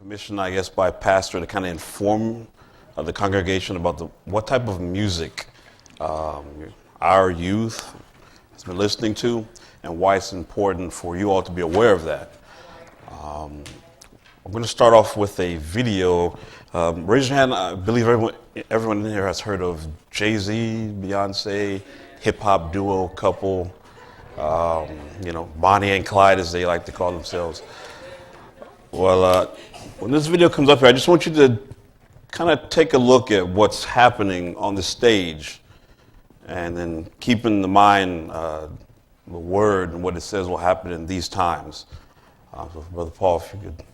commissioned, I guess, by a pastor to kind of inform the congregation about what type of music our youth has been listening to and why it's important for you all to be aware of that. I'm going to start off with a video. Raise your hand. I believe everyone in here has heard of Jay-Z, Beyonce, hip-hop duo couple, Bonnie and Clyde, as they like to call themselves. Well, when this video comes up here, I just want you to kind of take a look at what's happening on the stage and then keep in the mind the word and what it says will happen in these times. So Brother Paul, if you could.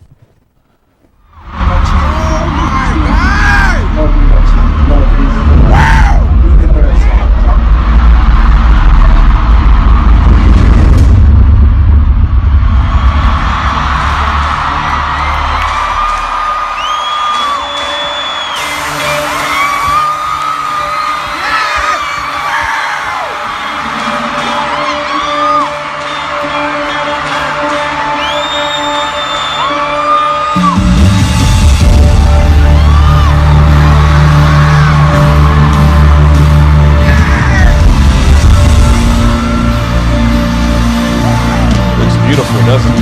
Beautiful, doesn't it?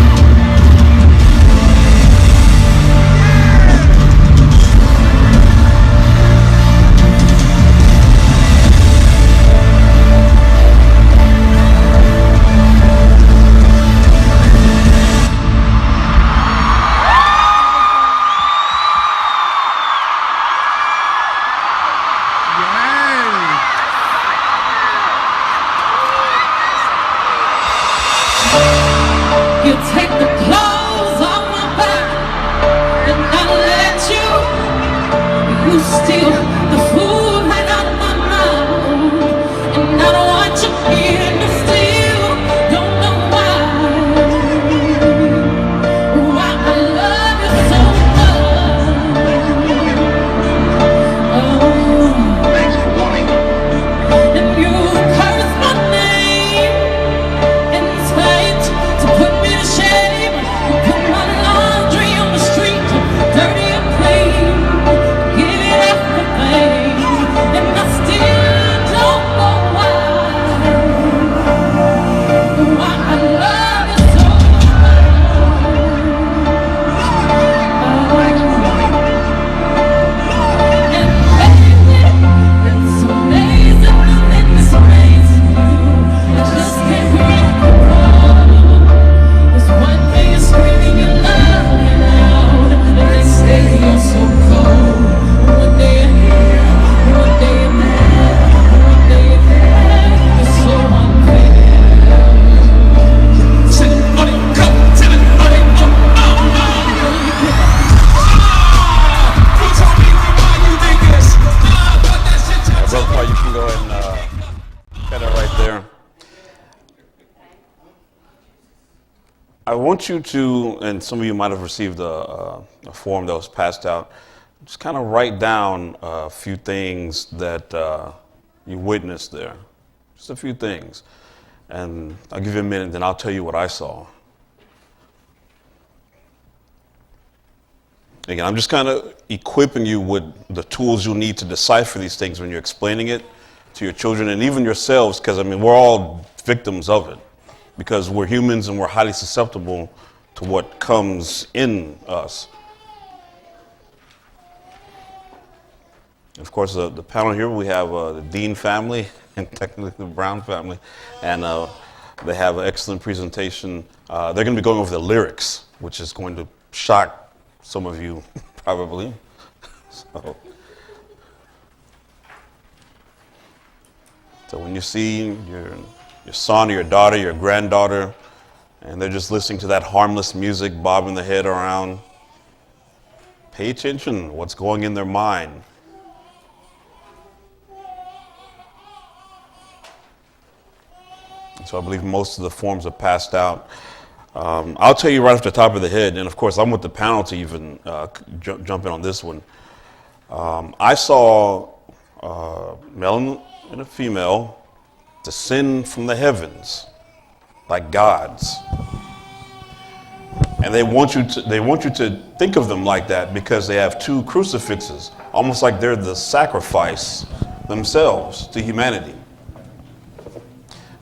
You take the clothes off my back and I let you. You steal the food right out of my mouth, and I don't want you here to steal. Don't know why I love you so much. Oh, thanks for warning. And you curse my name and fight to put me to shame. You put my laundry on the street, dirty and clean. Give it everything, and I still don't know why I love you so much. And baby, it's amazing, and it's amazing. I just can't break the problem. It's one thing is screaming your love out, and they say you're so cold. One day you're here, one day you're there, one day you're there. It's so unfair. Till the money come, till the money come. Brother Paul, you can go ahead and cut it right there. I want you to, and some of you might have received a form that was passed out, just kind of write down a few things that you witnessed there. Just a few things. And I'll give you a minute, then I'll tell you what I saw. Again, I'm just kind of equipping you with the tools you'll need to decipher these things when you're explaining it to your children and even yourselves, because, we're all victims of it. Because we're humans and we're highly susceptible to what comes in us. Of course, the panel here, we have the Dean family and technically the Brown family, and they have an excellent presentation. They're going to be going over the lyrics, which is going to shock some of you, probably. So when you see your son or your daughter, your granddaughter, and they're just listening to that harmless music, bobbing the head around, pay attention to what's going in their mind. So I believe most of the forms are passed out. I'll tell you right off the top of the head, and of course I'm with the panel to even jump in on this one. I saw a male and a female descend from the heavens like gods. And they want you to think of them like that because they have two crucifixes, almost like they're the sacrifice themselves to humanity.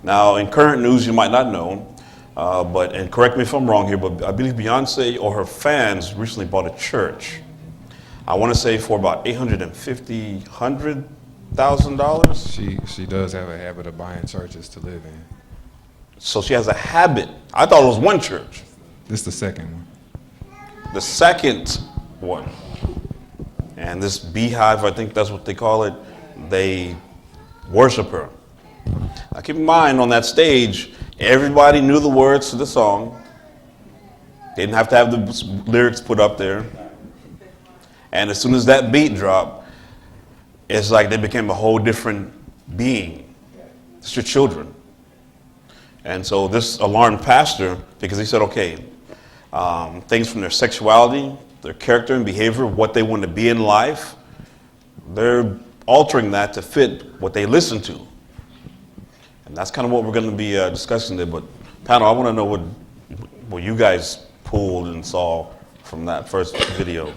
Now, in current news, you might not know, and correct me if I'm wrong here, but I believe Beyonce or her fans recently bought a church. I want to say for about $100,000. She does have a habit of buying churches to live in. So she has a habit. I thought it was one church. This is the second one. The second one. And this beehive, I think that's what they call it, they worship her. Now keep in mind, on that stage, everybody knew the words to the song. They didn't have to have the lyrics put up there. And as soon as that beat dropped, it's like they became a whole different being. It's your children. And so this alarmed pastor, because he said, okay, things from their sexuality, their character and behavior, what they want to be in life, they're altering that to fit what they listen to. And that's kind of what we're going to be discussing today. But panel, I want to know what you guys pulled and saw from that first video.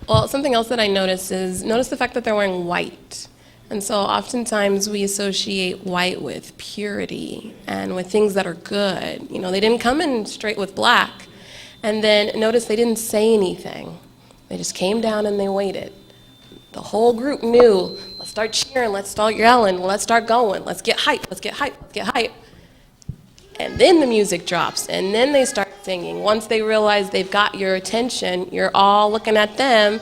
Well, something else that I noticed is, notice the fact that they're wearing white. And so oftentimes we associate white with purity and with things that are good. You know, they didn't come in straight with black. And then notice they didn't say anything. They just came down and they waited. The whole group knew, let's start cheering, let's start yelling, let's start going, let's get hype, let's get hype, let's get hype. And then the music drops, and then they start singing. Once they realize they've got your attention, you're all looking at them,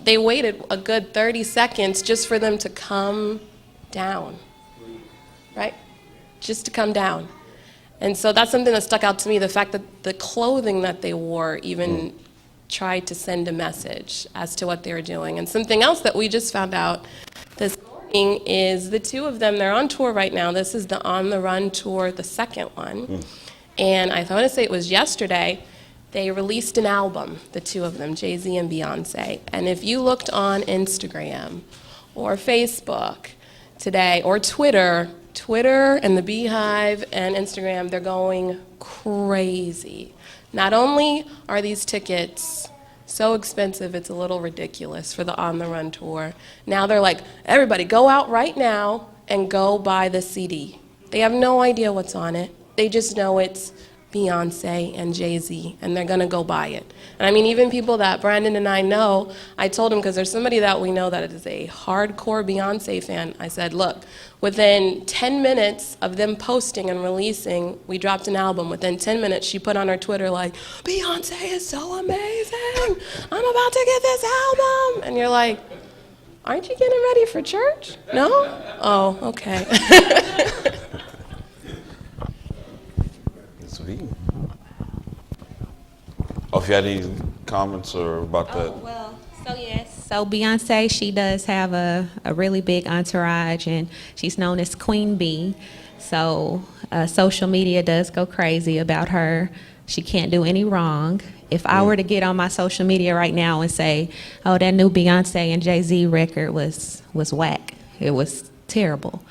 they waited a good 30 seconds just for them to come down, right? Just to come down. And so that's something that stuck out to me, the fact that the clothing that they wore even tried to send a message as to what they were doing. And something else that we just found out this morning is the two of them, they're on tour right now. This is the On the Run tour, the second one. And I want to say it was yesterday, they released an album, the two of them, Jay-Z and Beyonce. And if you looked on Instagram or Facebook today or Twitter and the Beehive and Instagram, they're going crazy. Not only are these tickets so expensive, it's a little ridiculous for the On the Run tour. Now they're like, everybody go out right now and go buy the CD. They have no idea what's on it. They just know it's Beyonce and Jay-Z, and they're gonna go buy it. And I mean, even people that Brandon and I know, I told him, because there's somebody that we know that is a hardcore Beyonce fan, I said, look, within 10 minutes of them posting and releasing, we dropped an album. Within 10 minutes, she put on her Twitter like, Beyonce is so amazing. I'm about to get this album. And you're like, aren't you getting ready for church? No? Oh, okay. Oh, if you had any comments or about that? Well, so yes. So Beyonce, she does have a really big entourage, and she's known as Queen Bee. So social media does go crazy about her. She can't do any wrong. If I were to get on my social media right now and say, oh, that new Beyonce and Jay-Z record was whack, it was terrible,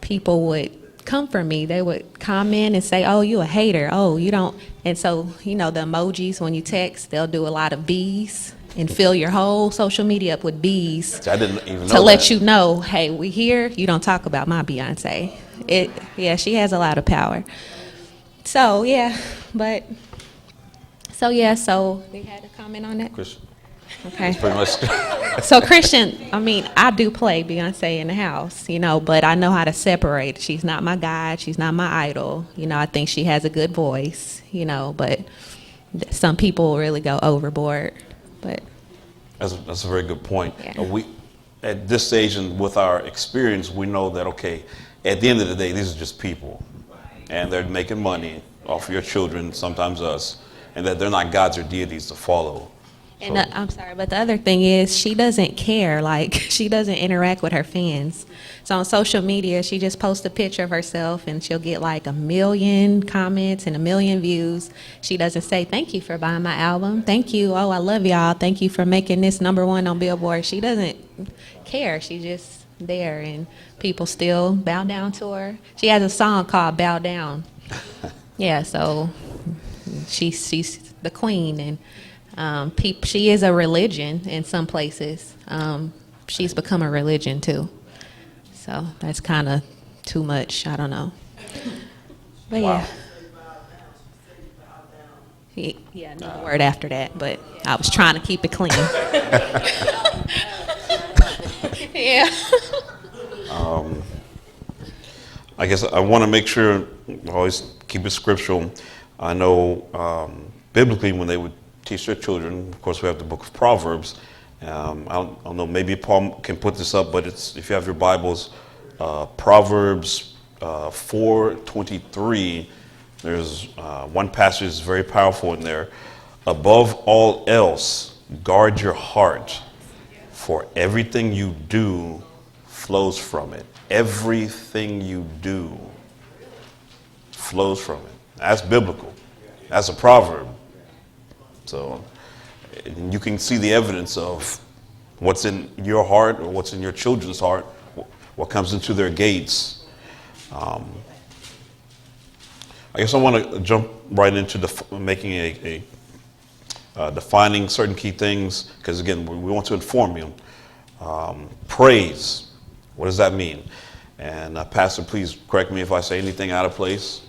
people would come for me. They would comment and say, oh, you a hater. Oh, you don't. And so, you know, the emojis when you text, they'll do a lot of bees and fill your whole social media up with bees. I didn't even know to let that. you know, hey, we here. You don't talk about my Beyonce. Yeah, she has a lot of power. So, yeah, but, so they had a comment on that? Christian. Okay. Pretty much. So Christian, I mean, I do play Beyonce in the house, you know, but I know how to separate. She's not my guide. She's not my idol. You know, I think she has a good voice, you know, but some people really go overboard. But That's a very good point. Yeah. We, at this stage and with our experience, we know that, okay, at the end of the day, these are just people. And they're making money off your children, sometimes us, and that they're not gods or deities to follow. And I'm sorry, but the other thing is she doesn't care. Like, she doesn't interact with her fans. So on social media, she just posts a picture of herself and she'll get like 1 million comments and 1 million views. She doesn't say, thank you for buying my album. Thank you. Oh, I love y'all. Thank you for making this #1 on Billboard. She doesn't care. She's just there, and people still bow down to her. She has a song called Bow Down. Yeah, so she's the queen, and she is a religion in some places. She's become a religion too. So that's kind of too much. I don't know. But Wow. yeah, another word after that, but I was trying to keep it clean. Yeah. I guess I want to make sure, always keep it scriptural. I know biblically when they would teach their children, of course we have the book of Proverbs. I don't know, maybe Paul can put this up, but it's, if you have your Bibles, Proverbs 4:23, there's one passage that's very powerful in there. Above all else, guard your heart, for everything you do flows from it. Everything you do flows from it. That's biblical. That's a proverb. So you can see the evidence of what's in your heart or what's in your children's heart, what comes into their gates. I guess I want to jump right into making defining certain key things, because again, we want to inform you. Praise. What does that mean? And Pastor, please correct me if I say anything out of place.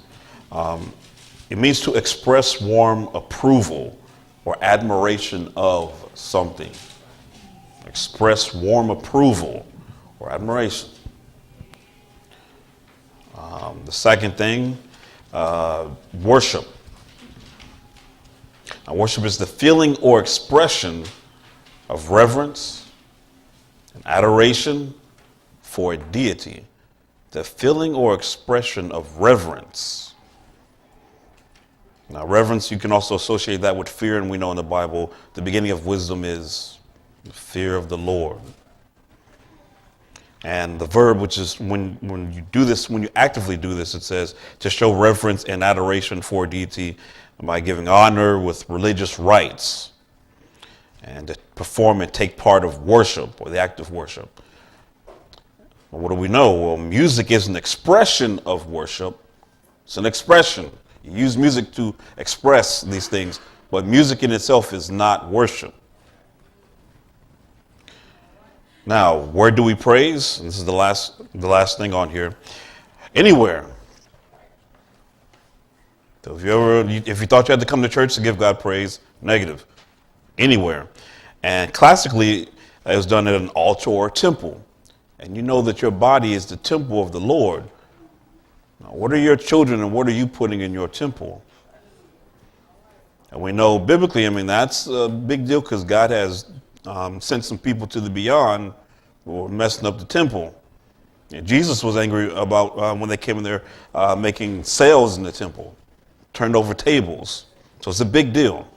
It means to express warm approval or admiration of something. Express warm approval or admiration. The second thing, worship. Now, worship is the feeling or expression of reverence and adoration for a deity. The feeling or expression of reverence. Now, reverence, you can also associate that with fear, and we know in the Bible, the beginning of wisdom is the fear of the Lord. And the verb, which is when you do this, when you actively do this, it says to show reverence and adoration for a deity by giving honor with religious rites and to perform and take part of worship or the act of worship. Well, what do we know? Well, music is an expression of worship. It's an expression. You use music to express these things, but music in itself is not worship. Now, where do we praise? This is the last thing on here. Anywhere. So if you thought you had to come to church to give God praise, negative. Anywhere. And classically, it was done at an altar or a temple. And you know that your body is the temple of the Lord. Now, what are your children and what are you putting in your temple? And we know biblically, I mean, that's a big deal because God has sent some people to the beyond who were messing up the temple. And Jesus was angry about when they came in there making sales in the temple, turned over tables. So it's a big deal.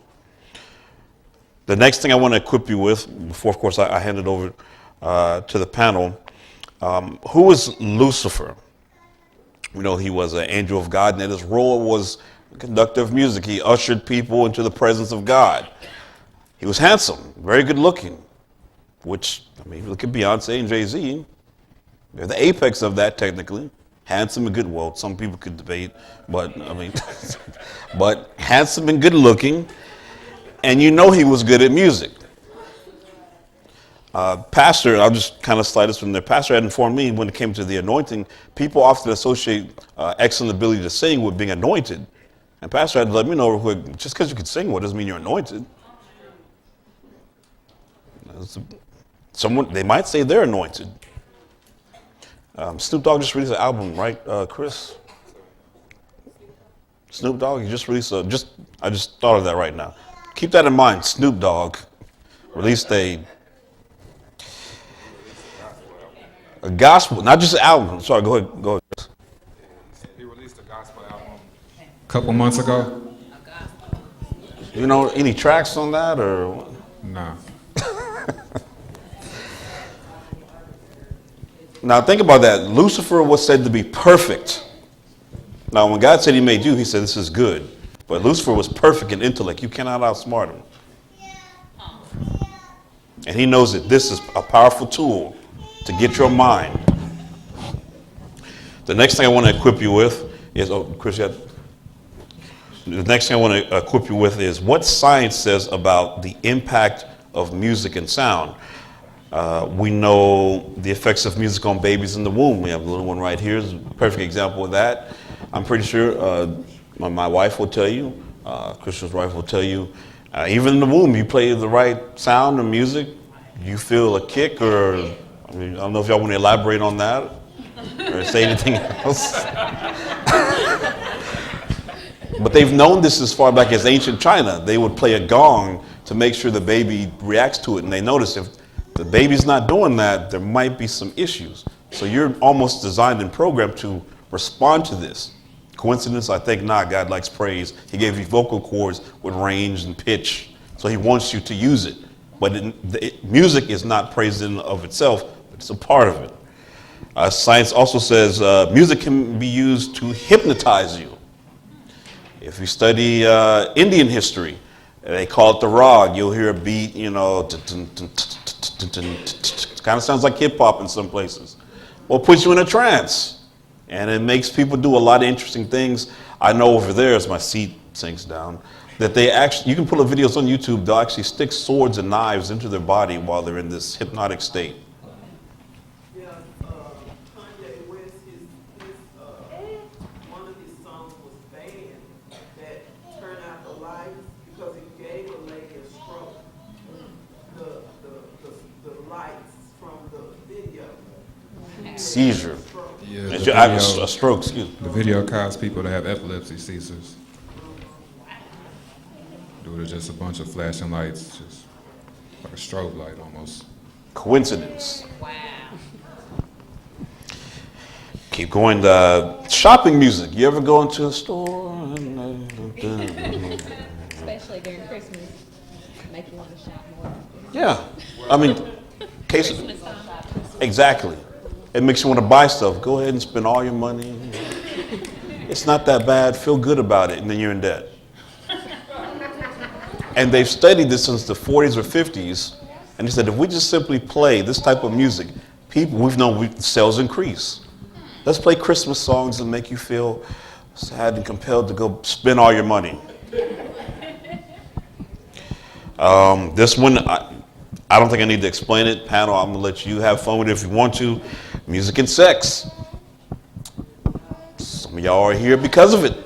The next thing I want to equip you with, before, of course, I hand it over to the panel, who was Lucifer? We know he was an angel of God, and that his role was conductor of music. He ushered people into the presence of God. He was handsome, very good looking, which, I mean, look at Beyonce and Jay-Z. They're the apex of that, technically. Handsome and good. Well, some people could debate, but I mean, but handsome and good looking. And you know he was good at music. Pastor, I'll just kind of slide this from there. Pastor had informed me when it came to the anointing, people often associate excellent ability to sing with being anointed. And Pastor had to let me know real quick, just because you can sing, what doesn't mean you're anointed. Someone, they might say they're anointed. Snoop Dogg just released an album, right, Chris? Snoop Dogg, he just released I just thought of that right now. Keep that in mind. Snoop Dogg released a gospel, not just an album. Sorry, go ahead. He released a gospel album a couple months ago. You know any tracks on that or what? No. Now think about that. Lucifer was said to be perfect. Now when God said he made you, he said this is good. But Lucifer was perfect in intellect. You cannot outsmart him. And he knows that this is a powerful tool to get your mind. The next thing I want to equip you with is, oh, Chris, you had? the next thing I want to equip you with is what science says about the impact of music and sound. We know the effects of music on babies in the womb. We have a little one right here, is a perfect example of that. I'm pretty sure my wife will tell you, Christian's wife will tell you, even in the womb, you play the right sound and music, you feel a kick, or I don't know if y'all want to elaborate on that or say anything else. But they've known this as far back as ancient China. They would play a gong to make sure the baby reacts to it, and they notice if the baby's not doing that, there might be some issues. So you're almost designed and programmed to respond to this. Coincidence? I think not. God likes praise. He gave you vocal cords with range and pitch, so he wants you to use it. But music is not praise in and of itself, but it's a part of it. Science also says music can be used to hypnotize you. If you study Indian history, they call it the rag. You'll hear a beat, you know, kind of sounds like hip hop in some places. Well, it puts you in a trance. And it makes people do a lot of interesting things. I know over there, as my seat sinks down, that they actually, you can pull up videos on YouTube, they'll actually stick swords and knives into their body while they're in this hypnotic state. Yeah, Kanye West, one of his songs was banned that turned out the lights because it gave a lady a stroke. The lights from the video. Seizure. Yeah, A stroke, excuse me. the video caused people to have epilepsy seizures. Due to just a bunch of flashing lights, just like a strobe light almost. Coincidence. Wow. Keep going to shopping music. You ever go into a store? Especially during Christmas, make you want to shop more. Yeah. I mean, exactly. It makes you want to buy stuff. Go ahead and spend all your money. It's not that bad. Feel good about it, and then you're in debt. And they've studied this since the 40s or 50s, and they said if we just simply play this type of music, we've known sales increase. Let's play Christmas songs and make you feel sad and compelled to go spend all your money. This one, I don't think I need to explain it. Panel, I'm going to let you have fun with it if you want to. Music and sex. Some of y'all are here because of it.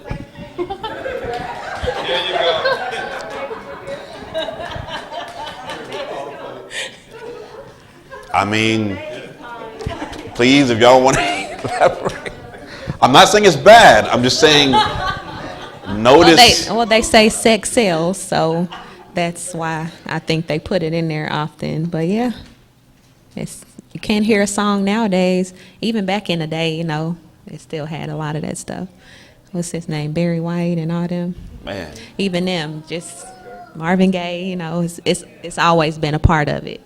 I mean, please, if y'all want to elaborate. I'm not saying it's bad. I'm just saying, notice. Well, they say sex sells, so that's why I think they put it in there often. But yeah, you can't hear a song nowadays. Even back in the day, you know, it still had a lot of that stuff. What's his name? Barry White and all them. Man. Even them, just Marvin Gaye, you know, it's always been a part of it.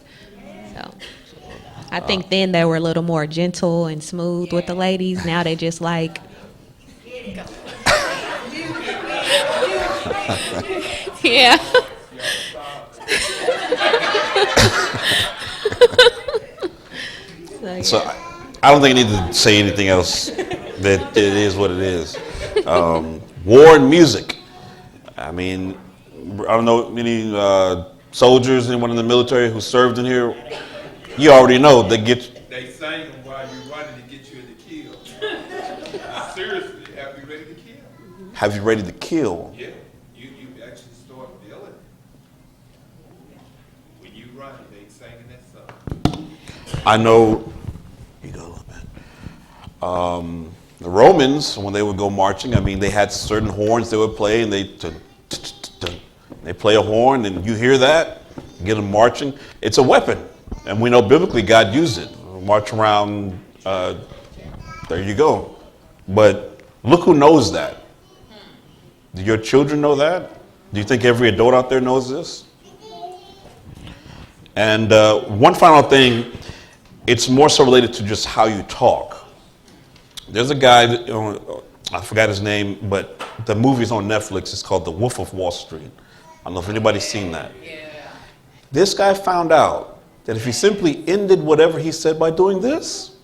So I think then they were a little more gentle and smooth with the ladies. Now they just like. Yeah. So I don't think I need to say anything else. That it is what it is. War and music. I mean, I don't know any soldiers, anyone in the military who served in here. You already know they get. They sang them while you're running to get you in the kill. Seriously, have you ready to kill? Have you ready to kill? Yeah, you actually start feeling it. When you run, they singing that song. I know. You go a little bit. The Romans, when they would go marching, I mean, they had certain horns they would play, and they play a horn, and you hear that, get them marching. It's a weapon, and we know biblically God used it. March around. There you go. But look who knows that. Do your children know that? Do you think every adult out there knows this? And one final thing, it's more so related to just how you talk. There's a guy, I forgot his name, but the movie's on Netflix. It's called The Wolf of Wall Street. I don't know if anybody's seen that. Yeah. This guy found out that if he simply ended whatever he said by doing this,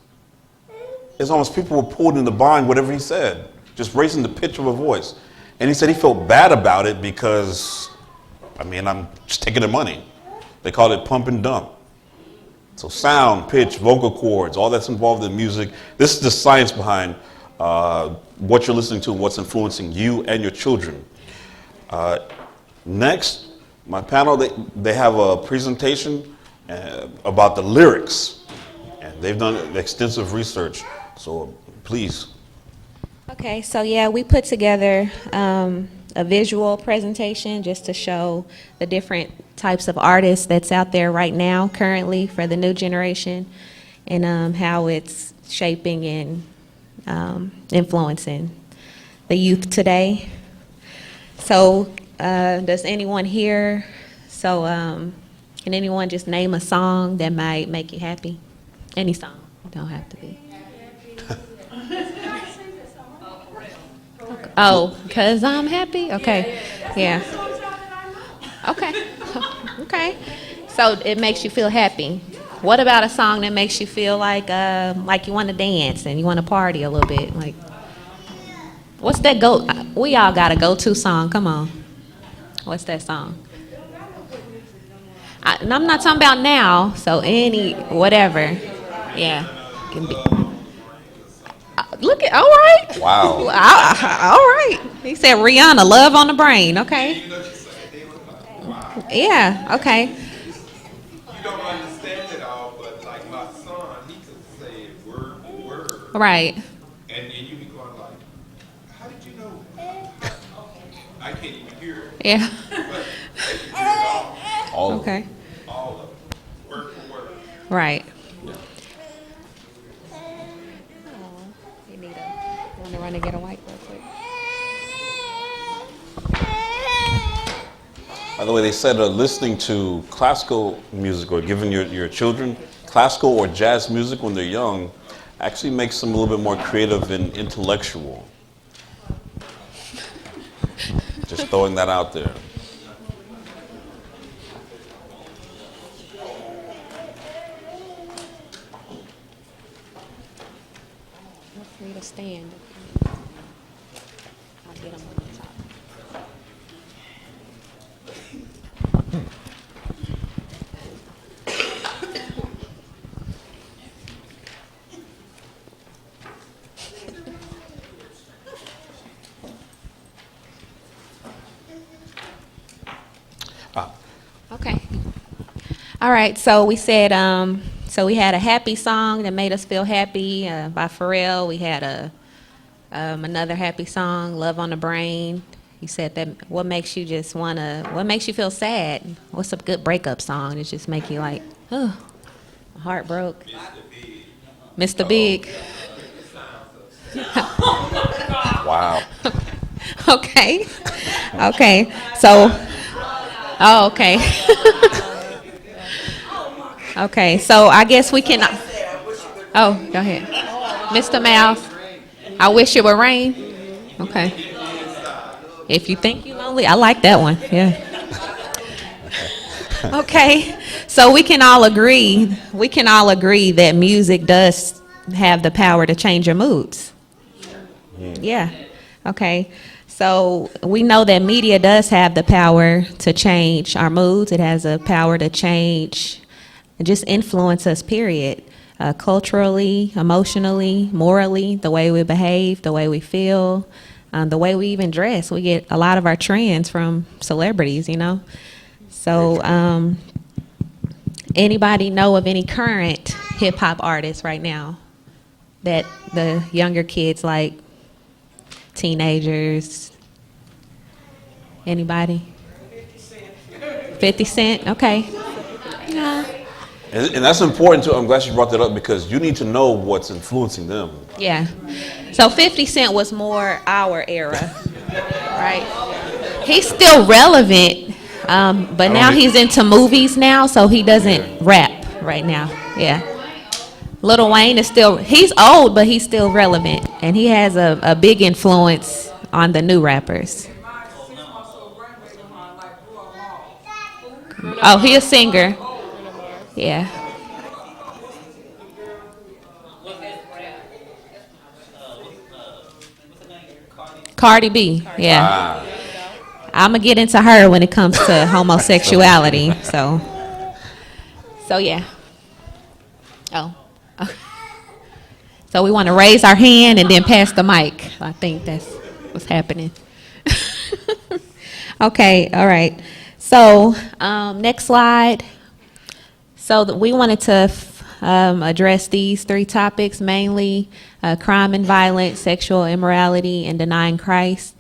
it's almost people were pulled into buying whatever he said, just raising the pitch of a voice. And he said he felt bad about it because, I mean, I'm just taking their money. They call it pump and dump. So sound, pitch, vocal cords, all that's involved in music. This is the science behind what you're listening to and what's influencing you and your children. Next, my panel, they have a presentation about the lyrics. And they've done extensive research. So please. Okay, so yeah, we put together a visual presentation just to show the different types of artists that's out there right now, currently, for the new generation, and how it's shaping and influencing the youth today. So, does anyone here, can anyone just name a song that might make you happy? Any song, don't have to be. Oh, 'cause I'm happy? Okay, yeah. Okay, okay. So it makes you feel happy. What about a song that makes you feel like you want to dance and you want to party a little bit? Like, what's that we all got a go-to song, come on. What's that song? And I'm not talking about now, so whatever. Yeah, can be. Look at, all right. Wow. All right. He said Rihanna, Love on the Brain. Okay. Yeah, okay. You don't understand it all, but like my son, he could say it word for word. Right. And you be going like, how did you know? I can't even hear it. Yeah. But you hear it all. All of Okay. them. All of it. Word for word. Right. Want to run and get a wipe real quick? By the way, they said listening to classical music or giving your children classical or jazz music when they're young actually makes them a little bit more creative and intellectual. Just throwing that out there. Feel free to stand. I'll get them on the top. Okay. All right. So we said, so we had a happy song that made us feel happy by Pharrell. We had another happy song, Love on the Brain. He said that what makes you feel sad? What's a good breakup song that just make you like, oh, my heart broke? Mr. Big. Wow. Okay. Okay. So, oh, okay. Okay. So I guess we can. Oh, go ahead. Mr. Mouse. I wish it would rain. Okay. If you think you're lonely, I like that one. Yeah. Okay. So we can all agree that music does have the power to change your moods. Yeah. Okay. So we know that media does have the power to change our moods. It has a power to change and just influence us, period. Culturally, emotionally, morally, the way we behave, the way we feel, the way we even dress. We get a lot of our trends from celebrities, you know. So anybody know of any current hip hop artists right now that the younger kids like? Teenagers? Anybody? 50 Cent? Okay. Yeah. And that's important too. I'm glad you brought that up because you need to know what's influencing them. Yeah. So 50 Cent was more our era, right? He's still relevant, but now he's into movies now, so he doesn't rap right now. Yeah. Lil Wayne is he's old, but he's still relevant, and he has a big influence on the new rappers. Oh, he a singer. Yeah. Cardi B. Yeah. I'm gonna get into her when it comes to homosexuality. So yeah. Oh. So we want to raise our hand and then pass the mic. I think that's what's happening. Okay. All right. So next slide. So we wanted to address these 3 topics mainly: crime and violence, sexual immorality, and denying Christ.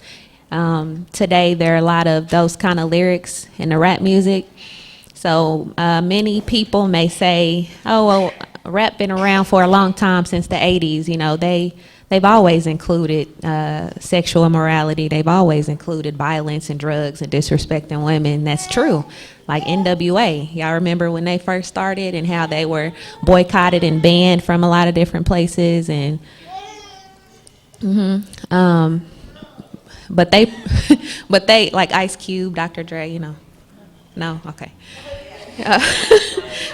Today there are a lot of those kind of lyrics in the rap music. So many people may say, "Oh, well, rap been around for a long time, since the '80s. You know, they've always included sexual immorality. They've always included violence and drugs and disrespecting women." That's true. Like NWA, y'all remember when they first started and how they were boycotted and banned from a lot of different places, and but they like Ice Cube, Dr. Dre, you know. No, okay.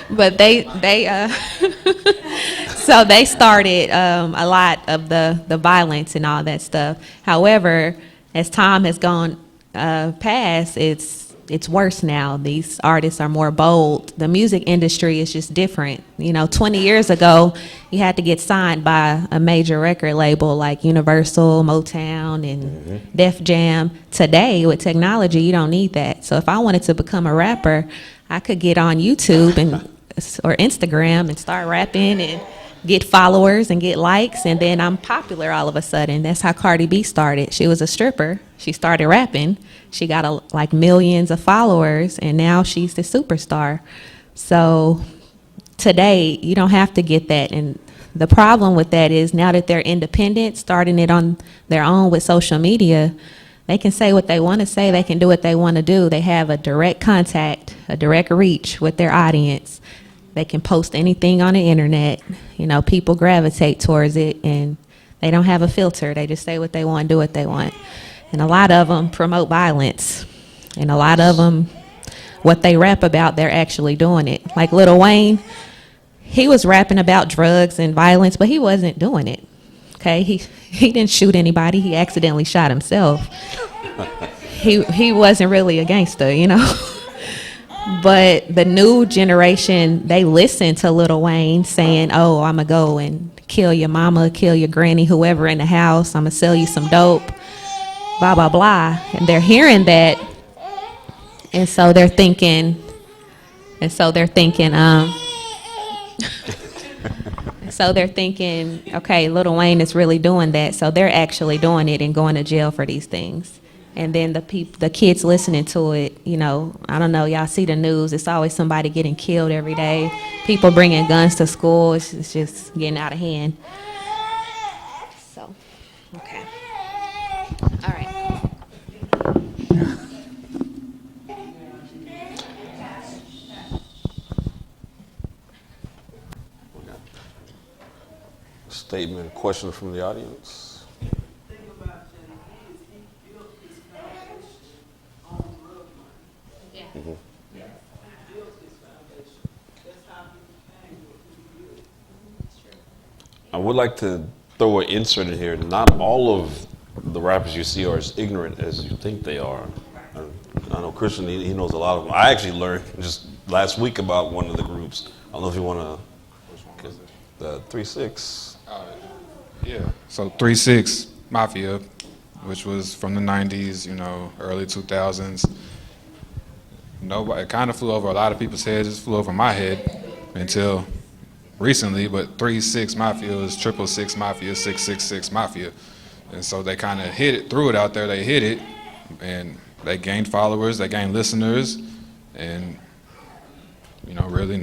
But they so they started a lot of the violence and all that stuff. However, as time has gone past, it's worse now. These artists are more bold. The music industry is just different. You know, 20 years ago, you had to get signed by a major record label like Universal, Motown, and Def Jam. Today, with technology, you don't need that. So if I wanted to become a rapper, I could get on YouTube or Instagram and start rapping and get followers and get likes, and then I'm popular all of a sudden. That's how Cardi B started. She was a stripper. She started rapping. She got like millions of followers, and now she's the superstar. So today, you don't have to get that. And the problem with that is now that they're independent, starting it on their own with social media, they can say what they want to say. They can do what they want to do. They have a direct contact, a direct reach with their audience. They can post anything on the internet. You know, people gravitate towards it, and they don't have a filter. They just say what they want, do what they want. And a lot of them promote violence. And a lot of them, what they rap about, they're actually doing it. Like Lil Wayne, he was rapping about drugs and violence, but he wasn't doing it. Okay, he didn't shoot anybody. He accidentally shot himself. He wasn't really a gangster, you know. But the new generation, they listen to Lil Wayne saying, "Oh, I'm going to go and kill your mama, kill your granny, whoever in the house. I'm going to sell you some dope, blah, blah, blah." And they're hearing that. And so they're thinking, okay, Lil Wayne is really doing that. So they're actually doing it and going to jail for these things. And then the kids listening to it, you know, I don't know, y'all see the news. It's always somebody getting killed every day. People bringing guns to school. It's just getting out of hand. So, okay. All right. Statement, question from the audience. I would like to throw an insert in here. Not all of the rappers you see are as ignorant as you think they are. I know Christian, he knows a lot of them. I actually learned just last week about one of the groups. I don't know if you want to. Which one was it? The 3-6. Yeah, so 3-6 Mafia, which was from the 90s, you know, early 2000s. Nobody, it kind of flew over a lot of people's heads. It flew over my head until recently, but 3-6 Mafia is 666 Mafia, 666 Mafia. And so they kind of threw it out there, they hit it, and they gained followers, they gained listeners, and, you know, really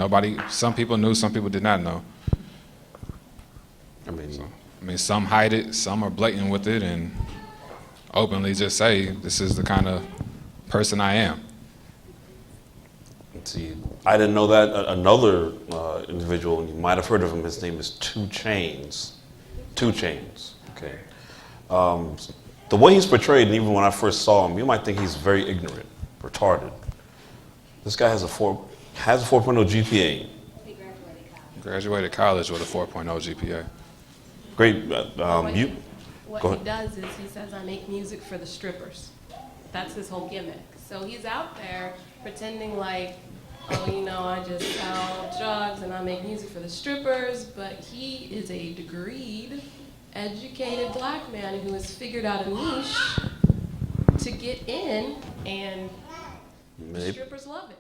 some people knew, some people did not know. I mean, some hide it, some are blatant with it, and openly just say, this is the kind of person I am. Let's see, I didn't know that. Another individual, you might have heard of him, his name is 2 Chainz. 2 Chainz, okay. The way he's portrayed, and even when I first saw him, you might think he's very ignorant, retarded. This guy has a 4.0 GPA. He graduated college with a 4.0 GPA. Great. What Go he ahead. does is he says, I make music for the strippers. That's his whole gimmick. So he's out there pretending like, oh, you know, I just sell drugs and I make music for the strippers, but he is a degreed, educated black man who has figured out a niche to get in, and the Maybe. strippers love it.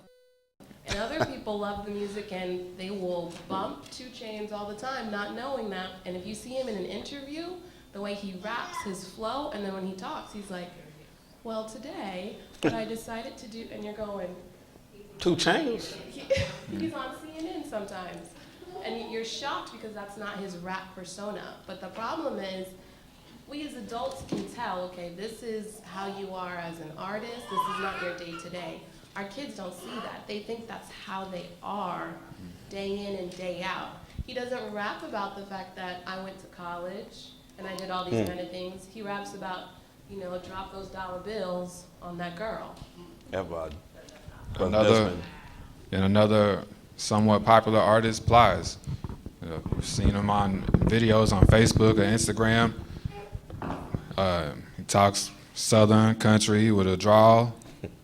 And other people love the music and they will bump 2 Chainz all the time, not knowing that. And if you see him in an interview, the way he raps, his flow, and then when he talks, he's like, well, today, what I decided to do, and you're going, 2 Chainz. he's on CNN sometimes. And you're shocked because that's not his rap persona. But the problem is, we as adults can tell, okay, this is how you are as an artist, this is not your day-to-day. Our kids don't see that. They think that's how they are day in and day out. He doesn't rap about the fact that I went to college and I did all these kind of things. He raps about, you know, drop those dollar bills on that girl. Yeah, bud. Another somewhat popular artist, Plies. We've seen him on videos on Facebook or Instagram. He talks Southern country with a drawl.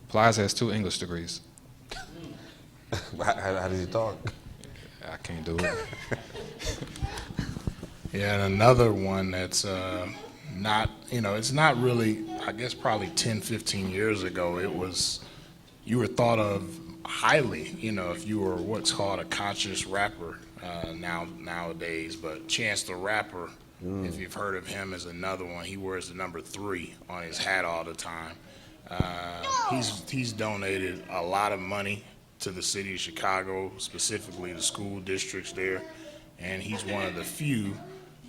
Plies has 2 English degrees. How does he talk? I can't do it. Yeah, and another one that's not, it's not really, I guess probably 10, 15 years ago, you were thought of highly, if you were what's called a conscious rapper nowadays. But Chance the Rapper, if you've heard of him, is another one. He wears the number 3 on his hat all the time. He's donated a lot of money to the city of Chicago, specifically the school districts there, and he's one of the few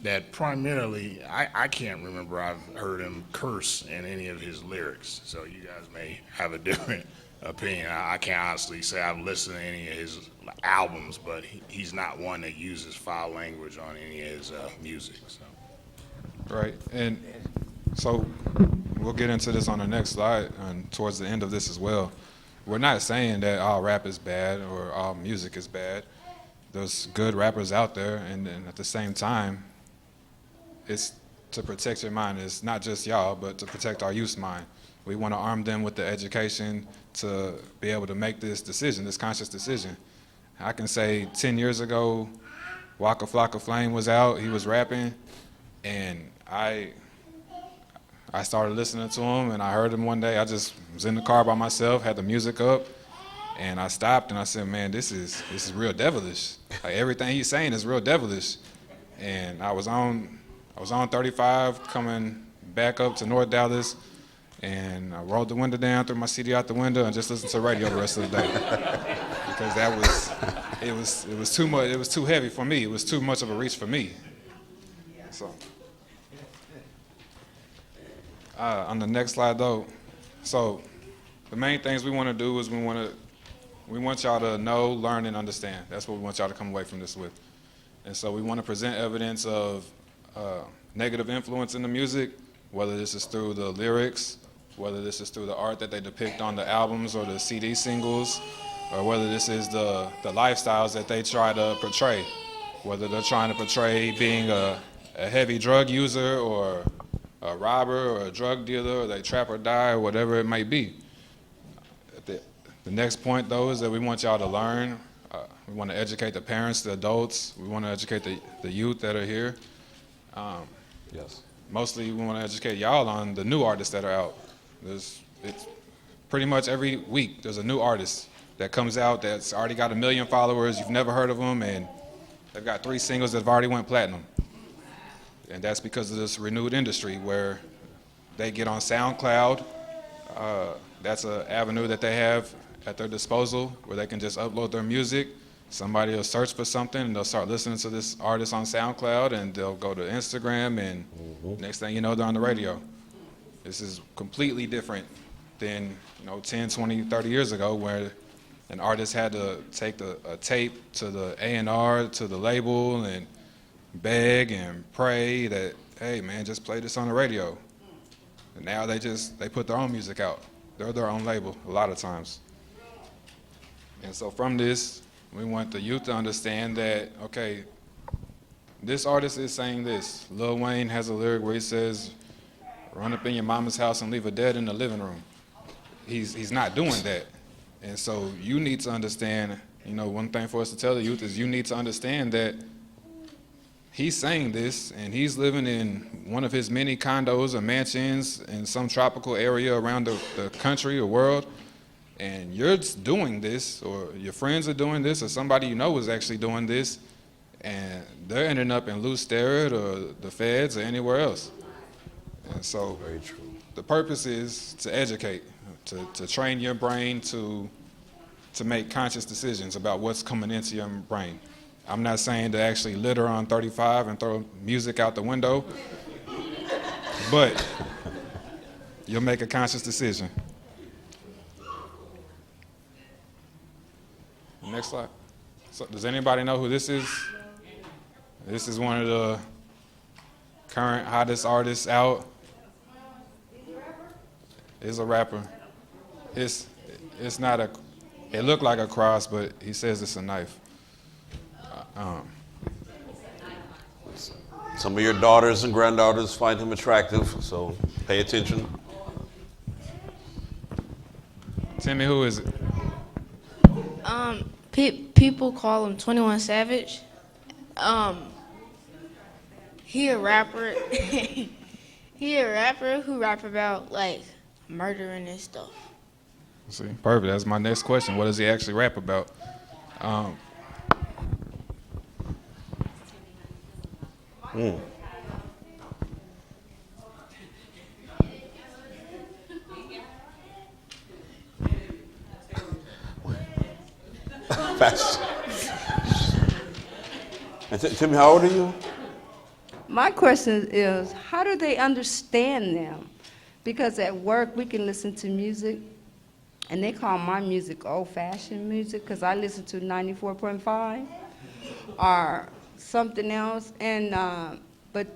that primarily, I can't remember I've heard him curse in any of his lyrics, so you guys may have a different opinion. I can't honestly say I've listened to any of his albums, but he's not one that uses foul language on any of his music. So. Right, and so we'll get into this on the next slide and towards the end of this as well. We're not saying that all rap is bad or all music is bad. There's good rappers out there, and at the same time, it's to protect your mind. It's not just y'all, but to protect our youth's mind. We want to arm them with the education to be able to make this decision, this conscious decision. I can say 10 years ago, Waka Flocka Flame was out, he was rapping, and I started listening to him, and I heard him one day. I just was in the car by myself, had the music up, and I stopped and I said, man, this is real devilish. Like everything he's saying is real devilish. And I was on 35 coming back up to North Dallas, and I rolled the window down, threw my CD out the window, and just listened to radio the rest of the day. Because it was too much. It was too heavy for me. It was too much of a reach for me. So. On the next slide, though, so the main things we want to do is we want y'all to know, learn, and understand. That's what we want y'all to come away from this with. And so we want to present evidence of negative influence in the music, whether this is through the lyrics, whether this is through the art that they depict on the albums or the CD singles, or whether this is the lifestyles that they try to portray, whether they're trying to portray being a heavy drug user or a robber or a drug dealer, or they trap or die, or whatever it might be. The next point, though, is that we want y'all to learn. We want to educate the parents, the adults. We want to educate the youth that are here. Yes. Mostly, we want to educate y'all on the new artists that are out. It's pretty much every week there's a new artist that comes out that's already got 1 million followers. You've never heard of them, and they've got 3 singles that have already went platinum. And that's because of this renewed industry where they get on SoundCloud. That's an avenue that they have at their disposal where they can just upload their music. Somebody will search for something and they'll start listening to this artist on SoundCloud, and they'll go to Instagram, and next thing you know, they're on the radio. This is completely different than 10, 20, 30 years ago where an artist had to take a tape to the A&R, to the label, and beg and pray that, hey man, just play this on the radio. And now they put their own music out. They're their own label a lot of times. And so from this, we want the youth to understand that, okay, this artist is saying this. Lil Wayne has a lyric where he says, "Run up in your mama's house and leave her dead in the living room." He's not doing that. And so you need to understand, one thing for us to tell the youth is you need to understand that he's saying this and he's living in one of his many condos or mansions in some tropical area around the country or world. And you're doing this, or your friends are doing this, or somebody you know is actually doing this, and they're ending up in Loose Sterrett or the feds or anywhere else. And so Very true. the purpose is to educate, to train your brain to make conscious decisions about what's coming into your brain. I'm not saying to actually litter on 35 and throw music out the window, but you'll make a conscious decision. Next slide. So does anybody know who this is? This is one of the current hottest artists out. He's a rapper. It's not a, it looked like a cross, but he says it's a knife. Some of your daughters and granddaughters find him attractive, so pay attention. Timmy, who is it? People call him 21 Savage. He a rapper. He a rapper who rap about like murdering and stuff. See, perfect. That's my next question. What does he actually rap about? Fast. And Timmy, how old are you? My question is, how do they understand them? Because at work, we can listen to music, and they call my music old-fashioned music because I listen to 94.5 or something else. And but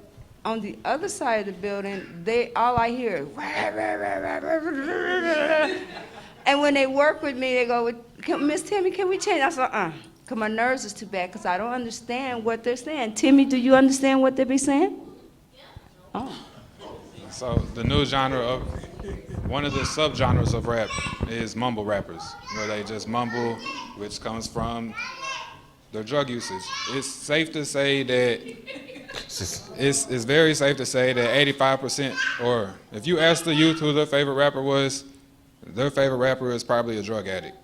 on the other side of the building, all I hear is and when they work with me, they go, "Miss Timmy, can we change?" I said, because my nerves is too bad because I don't understand what they're saying. Timmy, do you understand what they be saying? Oh. So the new genre of, one of the subgenres of rap is mumble rappers, where they just mumble, which comes from their drug usage. It's safe to say that, it's very safe to say that 85%, or if you ask the youth who their favorite rapper was, their favorite rapper is probably a drug addict.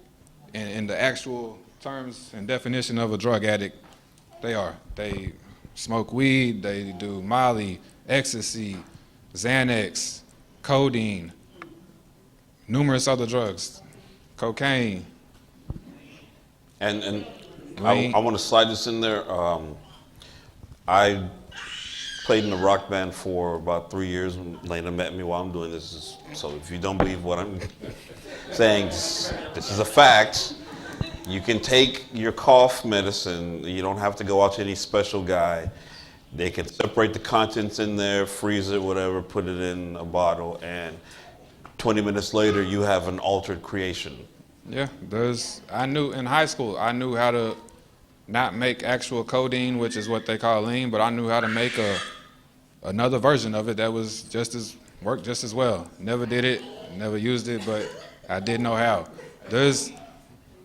And in the actual terms and definition of a drug addict, they are. They smoke weed, they do Molly, ecstasy, Xanax, codeine, numerous other drugs, cocaine. And I want to slide this in there. I played in a rock band for about 3 years when Lena met me while I'm doing this. So if you don't believe what I'm saying, this is a fact. You can take your cough medicine. You don't have to go out to any special guy. They can separate the contents in there, freeze it, whatever, put it in a bottle, and 20 minutes later, you have an altered creation. Yeah, I knew in high school, I knew how to not make actual codeine, which is what they call lean, but I knew how to make another version of it that was worked just as well. Never did it, never used it, but I did know how.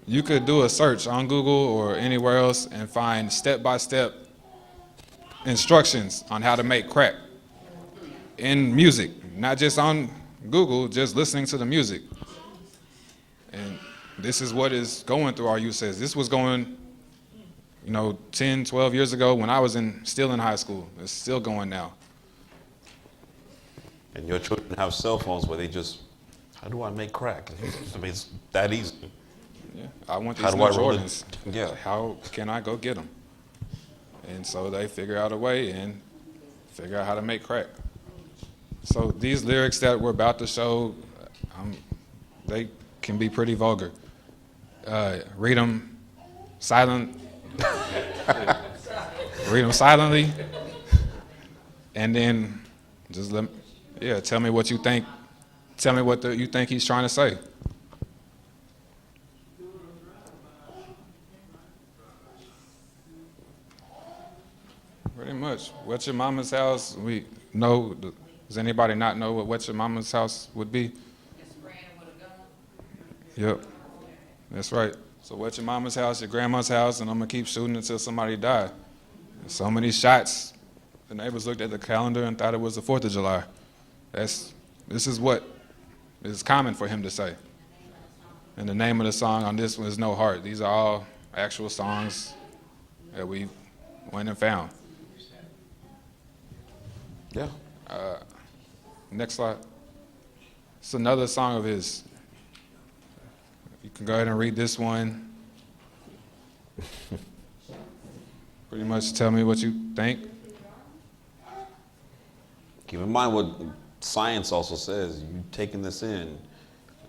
You could do a search on Google or anywhere else and find step-by-step instructions on how to make crack in music, not just on Google, just listening to the music. And this is what is going through our youth says. This was going, 10, 12 years ago when I was still in high school. It's still going now. And your children have cell phones where they just, how do I make crack? I mean, it's that easy. Yeah, I want How these do new I roll it? Jordans. Yeah. How can I go get them? And so they figure out a way and figure out how to make crack. So these lyrics that we're about to show, they can be pretty vulgar. Read them read them silently, and then just tell me what you think. Tell me what you think he's trying to say. Ready? Pretty much. What's Your Mama's House? We know. Does anybody not know what What's Your Mama's House would be? Yep, that's right. So what's your mama's house, your grandma's house, and I'm gonna keep shooting until somebody die. So many shots. The neighbors looked at the calendar and thought it was the 4th of July. This is what is common for him to say. And the name of the song on this one is No Heart. These are all actual songs that we went and found. Yeah. Next slide. It's another song of his. You can go ahead and read this one. Pretty much tell me what you think. Keep in mind what science also says. You taking this in,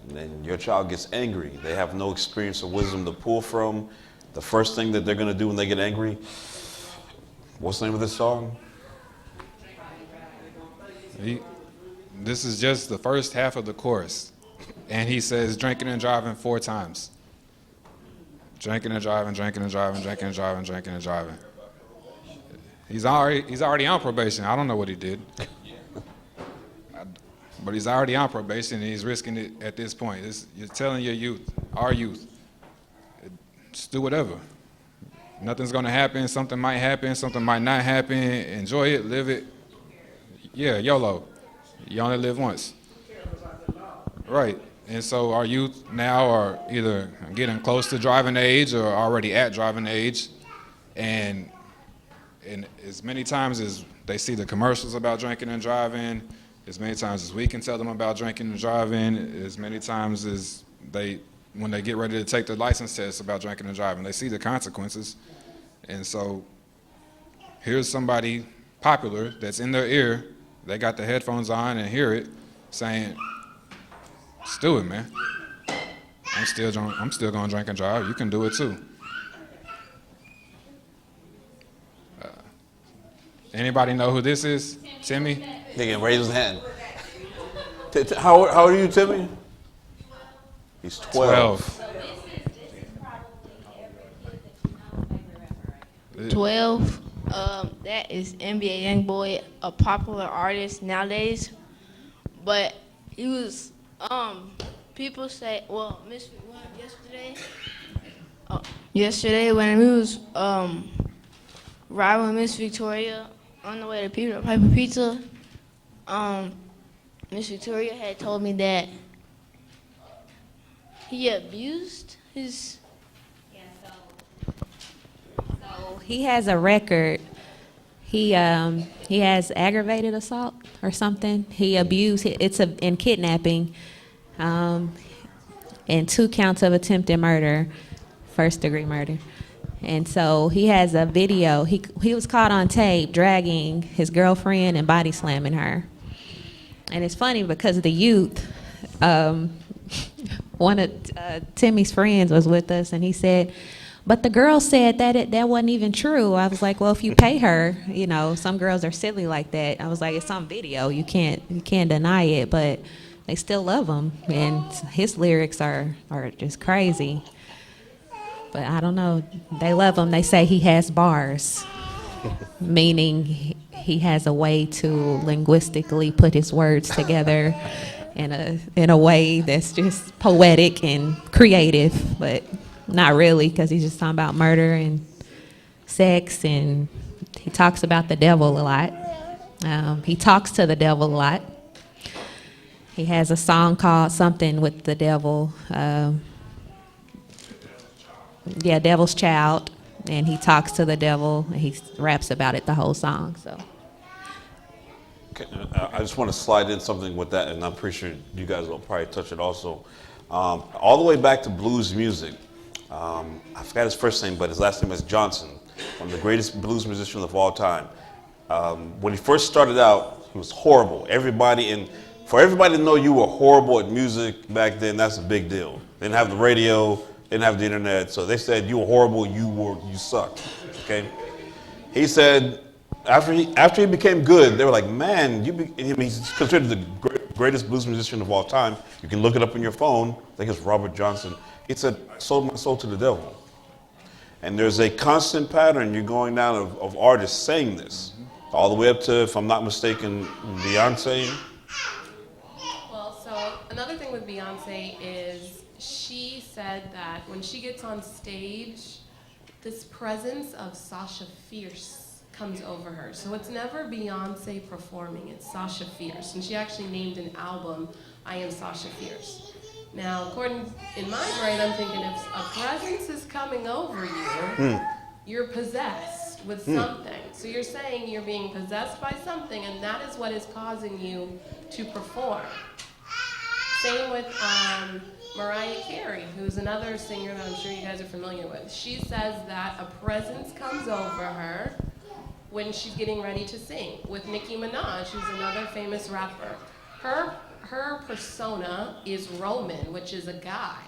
and then your child gets angry. They have no experience or wisdom to pull from. The first thing that they're going to do when they get angry, what's the name of this song? This is just the first half of the chorus. And he says drinking and driving 4 times. Drinking and driving, drinking and driving, drinking and driving, drinking and driving. He's already on probation. I don't know what he did. But he's already on probation and he's risking it at this point. You're telling your youth, our youth, just do whatever. Nothing's gonna happen, something might happen, something might not happen. Enjoy it, live it. Yeah, YOLO. You only live once. Right. And so our youth now are either getting close to driving age or already at driving age. And as many times as they see the commercials about drinking and driving, as many times as we can tell them about drinking and driving, as many times as when they get ready to take the license test about drinking and driving, they see the consequences. And so here's somebody popular that's in their ear, they got the headphones on and hear it, saying, "Just do it, man. I'm still gonna drink and drive. You can do it too." Anybody know who this is? Timmy? He can raise his hand. How old are you, Timmy? He's 12. 12. That is NBA YoungBoy, a popular artist nowadays. But he was, people say, well, yesterday when we was riding with Miss Victoria on the way to Piper Pizza, Miss Victoria had told me that he abused his. So he has a record. He has aggravated assault or something. He abused. In kidnapping, and 2 counts of attempted murder, 1st-degree murder. And so he has a video. He was caught on tape dragging his girlfriend and body slamming her. And it's funny because the youth, one of Timmy's friends was with us, and he said, "But the girl said that wasn't even true." I was like, "Well, if you pay her, some girls are silly like that." I was like, "It's on video. You can't deny it." But they still love him, and his lyrics are just crazy. But I don't know. They love him. They say he has bars, meaning he has a way to linguistically put his words together in a way that's just poetic and creative, but not really, because he's just talking about murder and sex, and he talks about the devil a lot. He talks to the devil a lot. He has a song called something with the devil. Devil's Child, and he talks to the devil, and he raps about it the whole song. So, Okay, I just want to slide in something with that, and I'm pretty sure you guys will probably touch it also. All the way back to blues music. I forgot his first name, but his last name is Johnson, one of the greatest blues musicians of all time. When he first started out, he was horrible. For everybody to know you were horrible at music back then, that's a big deal. They didn't have the radio, didn't have the internet, so they said you were horrible, you sucked. Okay. He said after he became good, they were like, "Man, he's considered the greatest blues musician of all time." You can look it up on your phone. I think it's Robert Johnson. He said, "Sold my soul to the devil." And there's a constant pattern you're going down of artists saying this, all the way up to, if I'm not mistaken, Beyonce. Well, so another thing with Beyonce is she said that when she gets on stage, this presence of Sasha Fierce comes over her. So it's never Beyonce performing, it's Sasha Fierce. And she actually named an album, I Am Sasha Fierce. Now, according, in my brain, I'm thinking if a presence is coming over you, you're possessed with something. So you're saying you're being possessed by something, and that is what is causing you to perform. Same with Mariah Carey, who's another singer that I'm sure you guys are familiar with. She says that a presence comes over her when she's getting ready to sing. With Nicki Minaj, who's another famous rapper. Her persona is Roman, which is a guy.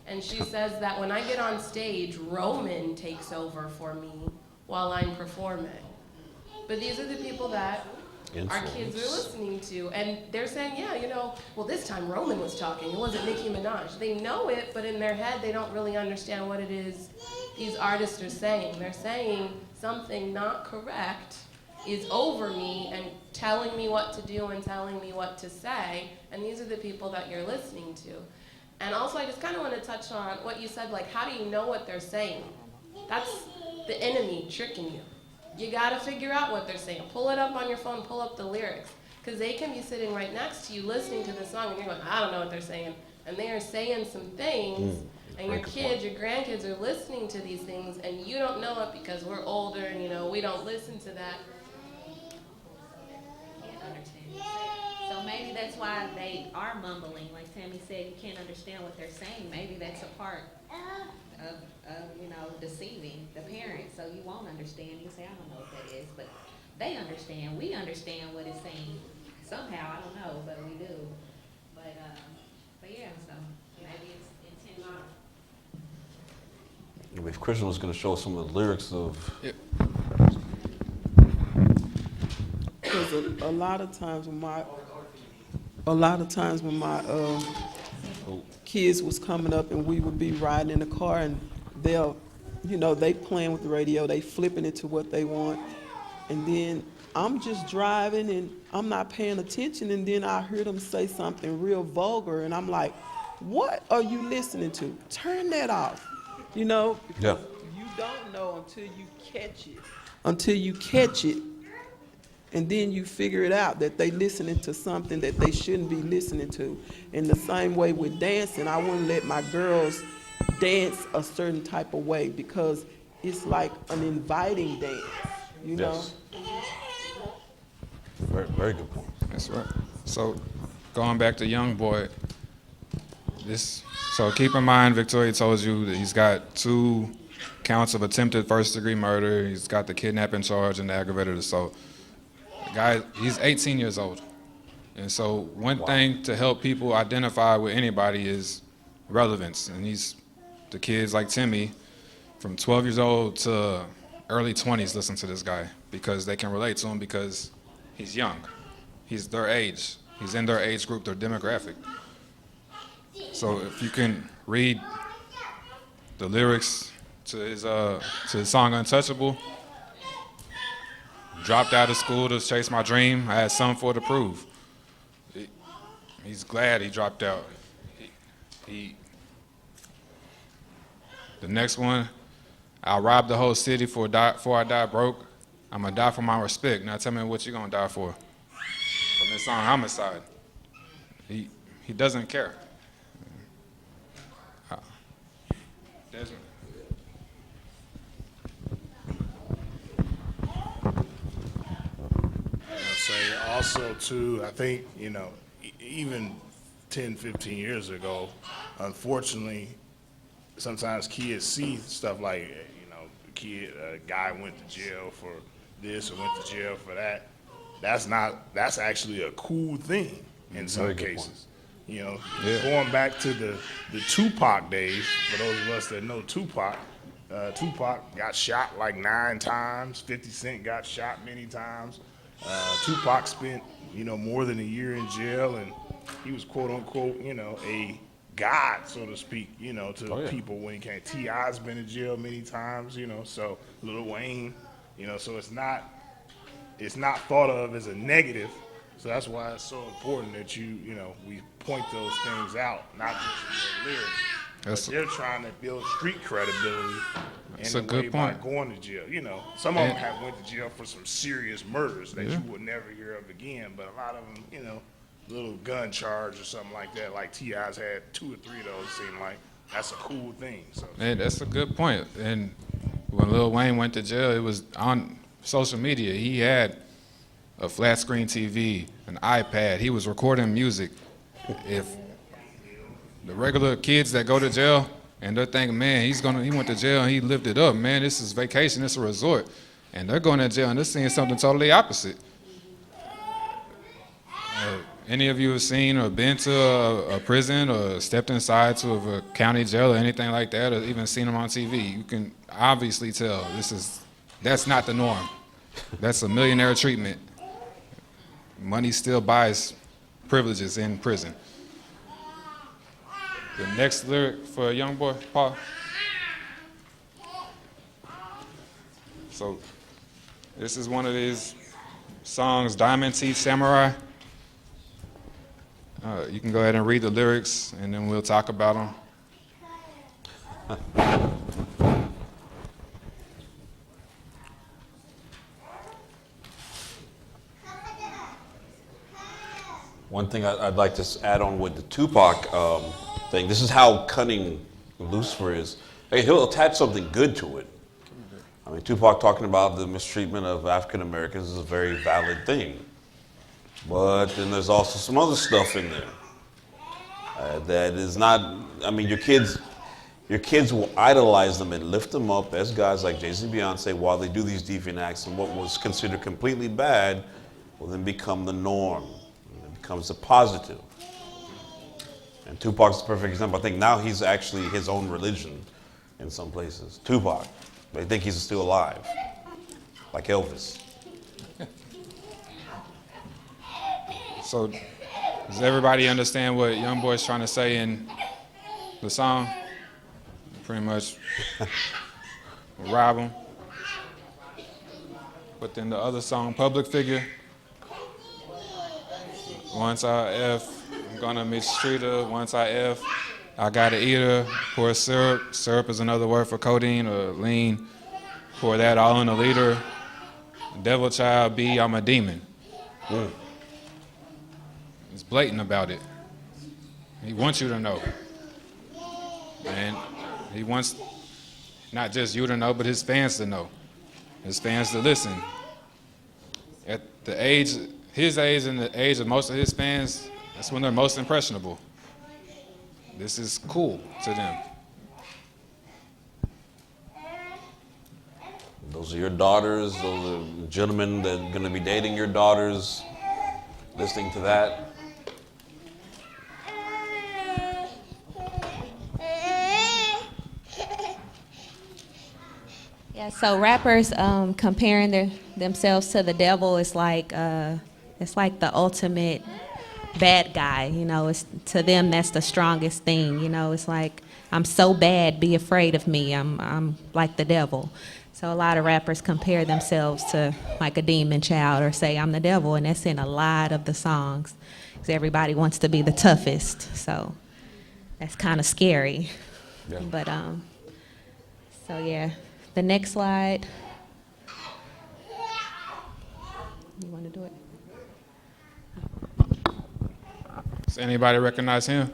And she says that when I get on stage, Roman takes over for me while I'm performing. But these are the people that our kids are listening to. And they're saying, yeah, you know, well, this time Roman was talking. It wasn't Nicki Minaj. They know it, but in their head, they don't really understand what it is these artists are saying. They're saying something not correct is over me and telling me what to do and telling me what to say. And these are the people that you're listening to. And also, I just kind of want to touch on what you said, like, how do you know what they're saying? That's the enemy tricking you. You got to figure out what they're saying. Pull it up on your phone, pull up the lyrics. Because they can be sitting right next to you listening to the song, and you're going, I don't know what they're saying. And they are saying some things, and your kids, your grandkids are listening to these things, and you don't know it because we're older, and, you know, we don't listen to that. So maybe that's why they are mumbling. Like Tammy said, you can't understand what they're saying. Maybe that's a part of you know, deceiving the parents. So you won't understand. You say, I don't know what that is. But they understand. We understand what it's saying. Somehow, I don't know, but we do. But yeah, so maybe it's intentional. If Christian was going to show some of the lyrics of... Because a lot of times when my kids was coming up and we would be riding in the car and they'll, you know, they playing with the radio, they flipping it to what they want, and then I'm just driving and I'm not paying attention, and then I hear them say something real vulgar, and I'm like, what are you listening to? Turn that off, you know, because you don't know until you catch it. Until you catch it, and then you figure it out that they listening to something that they shouldn't be listening to. In the same way with dancing, I wouldn't let my girls dance a certain type of way because it's like an inviting dance, you know? Very, very good point. That's right. So going back to Young Boy, so keep in mind Victoria told you that he's got 2 counts of attempted first-degree murder. He's got the kidnapping charge and the aggravated assault. The guy, he's 18 years old. And so one thing to help people identify with anybody is relevance. And the kids like Timmy, from 12 years old to early 20s, listen to this guy because they can relate to him because he's young. He's their age. He's in their age group, their demographic. So if you can read the lyrics to his song Untouchable, dropped out of school to chase my dream, I had something for it to prove. He's glad he dropped out. The next one, I'll rob the whole city before I die broke. I'm gonna die for my respect. Now tell me what you're gonna die for. From his song Homicide. He doesn't care. Desmond. I'll say also too, I think, you know, even 10, 15 years ago, unfortunately, sometimes kids see stuff like, you know, a guy went to jail for this or went to jail for that. That's actually a cool thing in some cases. You know, going back to the Tupac days, for those of us that know Tupac, Tupac got shot like 9 times, 50 Cent got shot many times. Tupac spent, you know, more than a year in jail, and he was quote unquote, you know, a God, so to speak, you know, to Oh, yeah. people when he came. T.I.'s been in jail many times, you know, so Lil Wayne, you know, so it's not thought of as a negative. So that's why it's so important that you know, we point those things out, not just in the lyrics. That's- But they're trying to build street credibility That's in a a way good by point. going to jail. You know, some of them And- have went to jail for some serious murders that Yeah. you would never hear of again. But a lot of them, you know, little gun charge or something like that. Like T.I.'s had 2 or 3 of those. Seem like that's a cool thing. So And that's a good point. And when Lil Wayne went to jail, it was on social media. He had a flat screen TV, an iPad. He was recording music. If the regular kids that go to jail and they're thinking, man, he went to jail and he lived it up. Man, this is vacation, this is a resort. And they're going to jail and they're seeing something totally opposite. Any of you have seen or been to a prison or stepped inside to a county jail or anything like that, or even seen them on TV, you can obviously tell that's not the norm. That's a millionaire treatment. Money still buys privileges in prison. The next lyric for a young boy, Paul. So this is one of these songs, Diamond Teeth Samurai. You can go ahead and read the lyrics, and then we'll talk about them. One thing I'd like to add on with the Tupac thing, this is how cunning Lucifer is. Hey, he'll attach something good to it. I mean, Tupac talking about the mistreatment of African Americans is a very valid thing. But then there's also some other stuff in there that is not, I mean, your kids will idolize them and lift them up as guys like Jay-Z and Beyonce while they do these deviant acts, and what was considered completely bad will then become the norm. It becomes a positive. And Tupac's the perfect example. I think now he's actually his own religion in some places. Tupac. They think he's still alive, like Elvis. So, does everybody understand what Young Boy's trying to say in the song? Pretty much rob him. But then the other song, Public Figure. Once I F, I'm gonna mistreat her. Once I F, I gotta eat her. Pour syrup. Syrup is another word for codeine or lean. Pour that all in a liter. Devil child B, I'm a demon. He's blatant about it. He wants you to know. And he wants not just you to know, but his fans to know. His fans to listen. At the age, his age and the age of most of his fans, that's when they're most impressionable. This is cool to them. Those are your daughters, those are gentlemen that are gonna be dating your daughters, listening to that. Yeah, so rappers comparing themselves to the devil is like it's like the ultimate bad guy. You know, it's to them that's the strongest thing. You know, it's like I'm so bad, be afraid of me. I'm like the devil. So a lot of rappers compare themselves to like a demon child or say I'm the devil, and that's in a lot of the songs because everybody wants to be the toughest. So that's kind of scary. Yeah. But so yeah. The next slide. You want to do it? Does anybody recognize him?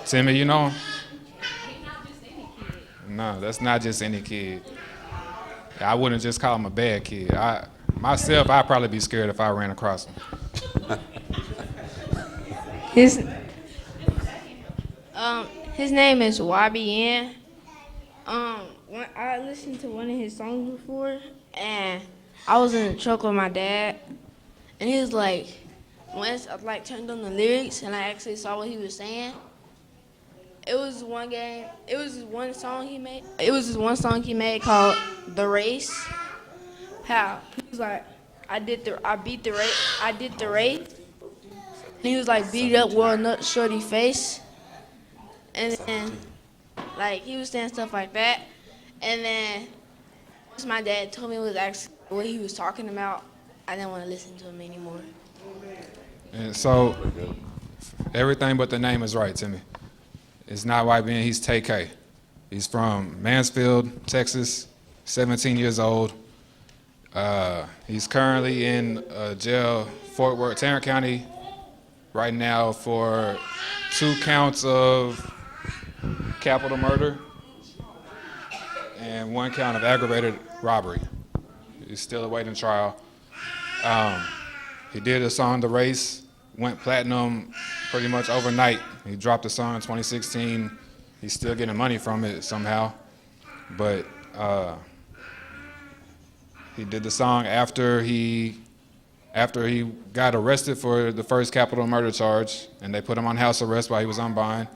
Timmy, you know him? No, that's not just any kid. I wouldn't just call him a bad kid. Myself, I'd probably be scared if I ran across him. His name is YBN. When I listened to one of his songs before, and I was in the truck with my dad, and he was like, once I like turned on the lyrics and I actually saw what he was saying. It was one song he made. It was this one song he made called "The Race." How he was like, I did the race. And he was like beat up with a shorty face. And then like he was saying stuff like that. And then once my dad told me was actually what he was talking about, I didn't want to listen to him anymore. And so everything but the name is right, Timmy. It's not YBN, he's TK. He's from Mansfield, Texas, 17 years old. He's currently in jail, Fort Worth, Tarrant County, right now for 2 counts of capital murder and 1 count of aggravated robbery. He's still awaiting trial. He did a song, The Race, went platinum pretty much overnight. He dropped the song in 2016. He's still getting money from it somehow. But he did the song after he got arrested for the first capital murder charge, and they put him on house arrest while he was on bond.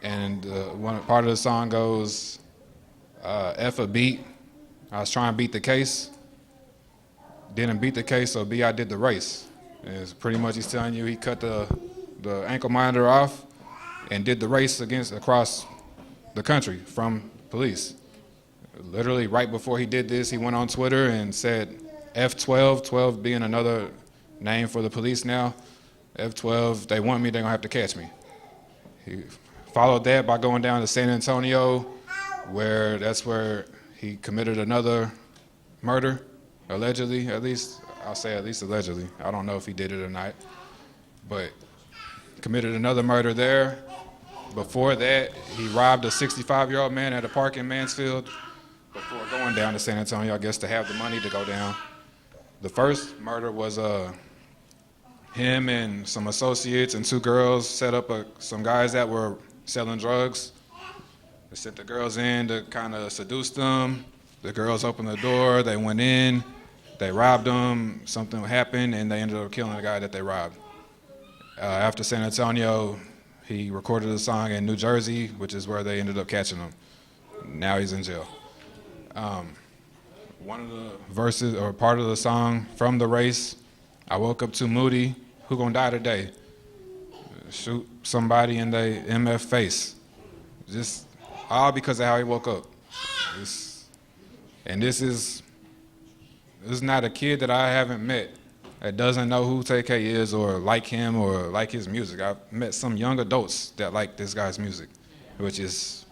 And one part of the song goes, F a beat, I was trying to beat the case, didn't beat the case, so B, I did the race. And it's pretty much he's telling you he cut the ankle monitor off and did the race across the country from police. Literally right before he did this, he went on Twitter and said F12, 12 being another name for the police now. F12, they want me, they're gonna have to catch me. He followed that by going down to San Antonio, that's where he committed another murder, allegedly, at least. I'll say at least allegedly. I don't know if he did it or not, but committed another murder there. Before that, he robbed a 65-year-old man at a park in Mansfield before going down to San Antonio, I guess, to have the money to go down. The first murder was him and some associates and 2 girls set up some guys that were selling drugs. They sent the girls in to kind of seduce them. The girls opened the door, they went in, they robbed them, something happened, and they ended up killing the guy that they robbed. After San Antonio, he recorded a song in New Jersey, which is where they ended up catching him. Now he's in jail. One of the verses, or part of the song from The Race, I woke up too moody, who gonna die today? Shoot somebody in the MF face. Just all because of how he woke up. This is not a kid that I haven't met that doesn't know who TK is or like him or like his music. I've met some young adults that like this guy's music, which is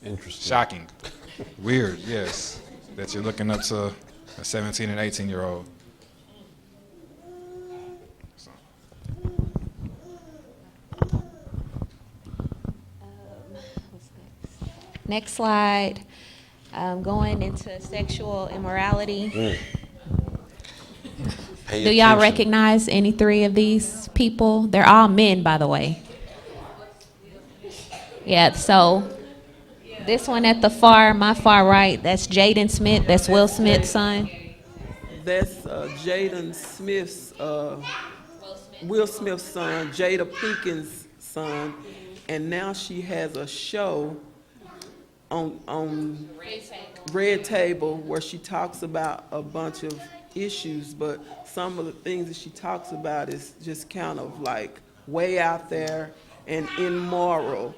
Interesting. shocking. Weird, yes, that you're looking up to a 17 and 18-year-old. Next slide. Going into sexual immorality. Pay Do y'all attention. recognize any 3 of these people? They're all men, by the way. Yeah, so this one at my far right, that's Jaden Smith. That's Will Smith's son. That's Jaden Smith's, Will Smith's son, Jada Pinkett's son, and now she has a show on Red Table where she talks about a bunch of issues, but some of the things that she talks about is just kind of like way out there and immoral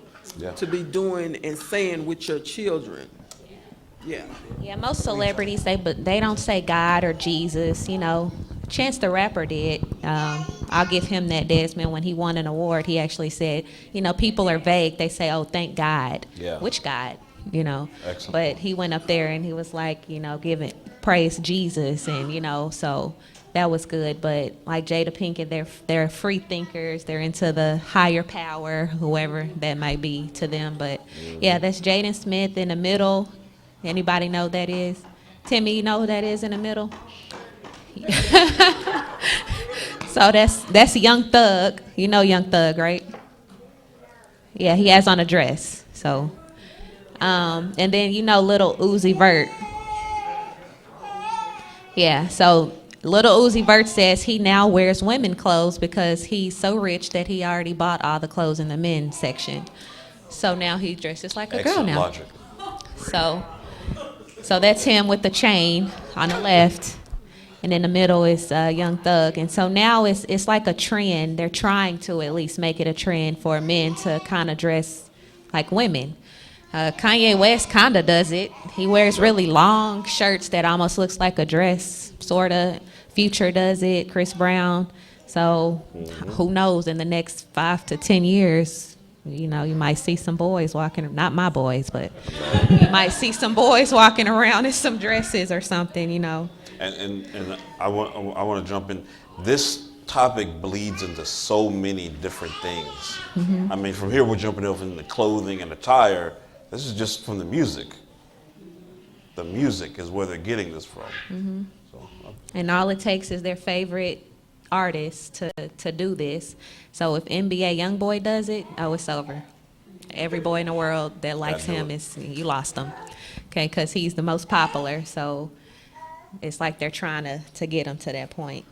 to be doing and saying with your children. Yeah. Yeah, most celebrities, they don't say God or Jesus, you know. Chance the Rapper did. I'll give him that, Desmond. When he won an award, he actually said, you know, people are vague. They say, oh, thank God. Yeah. Which God? You know. Excellent. But he went up there and he was like, you know, giving praise Jesus, and you know, so that was good. But like Jada Pinkett, they're free thinkers. They're into the higher power, whoever that might be to them. But yeah, that's Jaden Smith in the middle. Anybody know who that is? Timmy, you know who that is in the middle? So that's Young Thug. You know Young Thug, right? Yeah, he has on a dress. So, and then you know Little Uzi Vert. Yeah, so Little Uzi Vert says he now wears women clothes because he's so rich that he already bought all the clothes in the men's section. So now he dresses like a girl Excellent now. logic. So that's him with the chain on the left. and in the middle is Young Thug. And so now it's like a trend. They're trying to at least make it a trend for men to kind of dress like women. Kanye West kind of does it. He wears really long shirts that almost looks like a dress, sort of. Future does it, Chris Brown. So who knows, in the next 5 to 10 years, you know, you might see some boys walking, not my boys, but you might see some boys walking around in some dresses or something, you know. And I want to jump in. This topic bleeds into so many different things. I mean, from here we're jumping over into clothing and attire. This is just from the music. The music is where they're getting this from. So, And all it takes is their favorite artist to do this. So if NBA YoungBoy does it, oh, it's over. Every boy in the world that likes him you lost him, okay? Because he's the most popular. So it's like they're trying to get him to that point.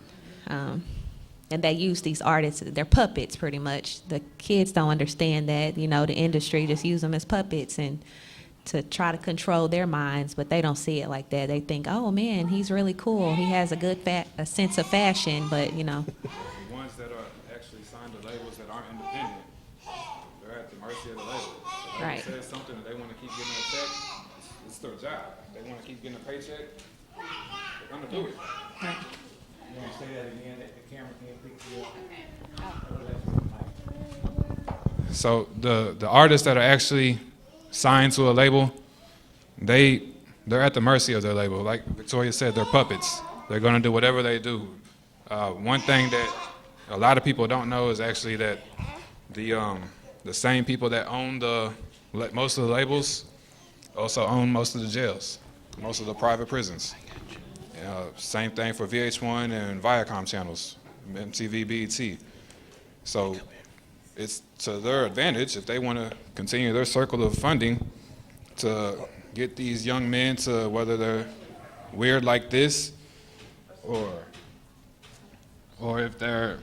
And they use these artists, they're puppets pretty much. The kids don't understand that, you know, the industry just use them as puppets and to try to control their minds, but they don't see it like that. They think, oh man, he's really cool. He has a good a sense of fashion, but you know. The ones that are actually signed to labels that aren't independent, they're at the mercy of the label. If the label Right. says something that they want to keep getting a check, it's their job. They want to keep getting a paycheck, they're gonna do it. Right. You want to say that again, that the camera can't pick you up? So the artists that are actually signed to a label, they're at the mercy of their label. Like Victoria said, they're puppets. They're going to do whatever they do. One thing that a lot of people don't know is actually that the same people that own most of the labels also own most of the jails, most of the private prisons. Same thing for VH1 and Viacom channels, MTV, BET. So it's to their advantage if they want to continue their circle of funding to get these young men to, whether they're weird like this or if they're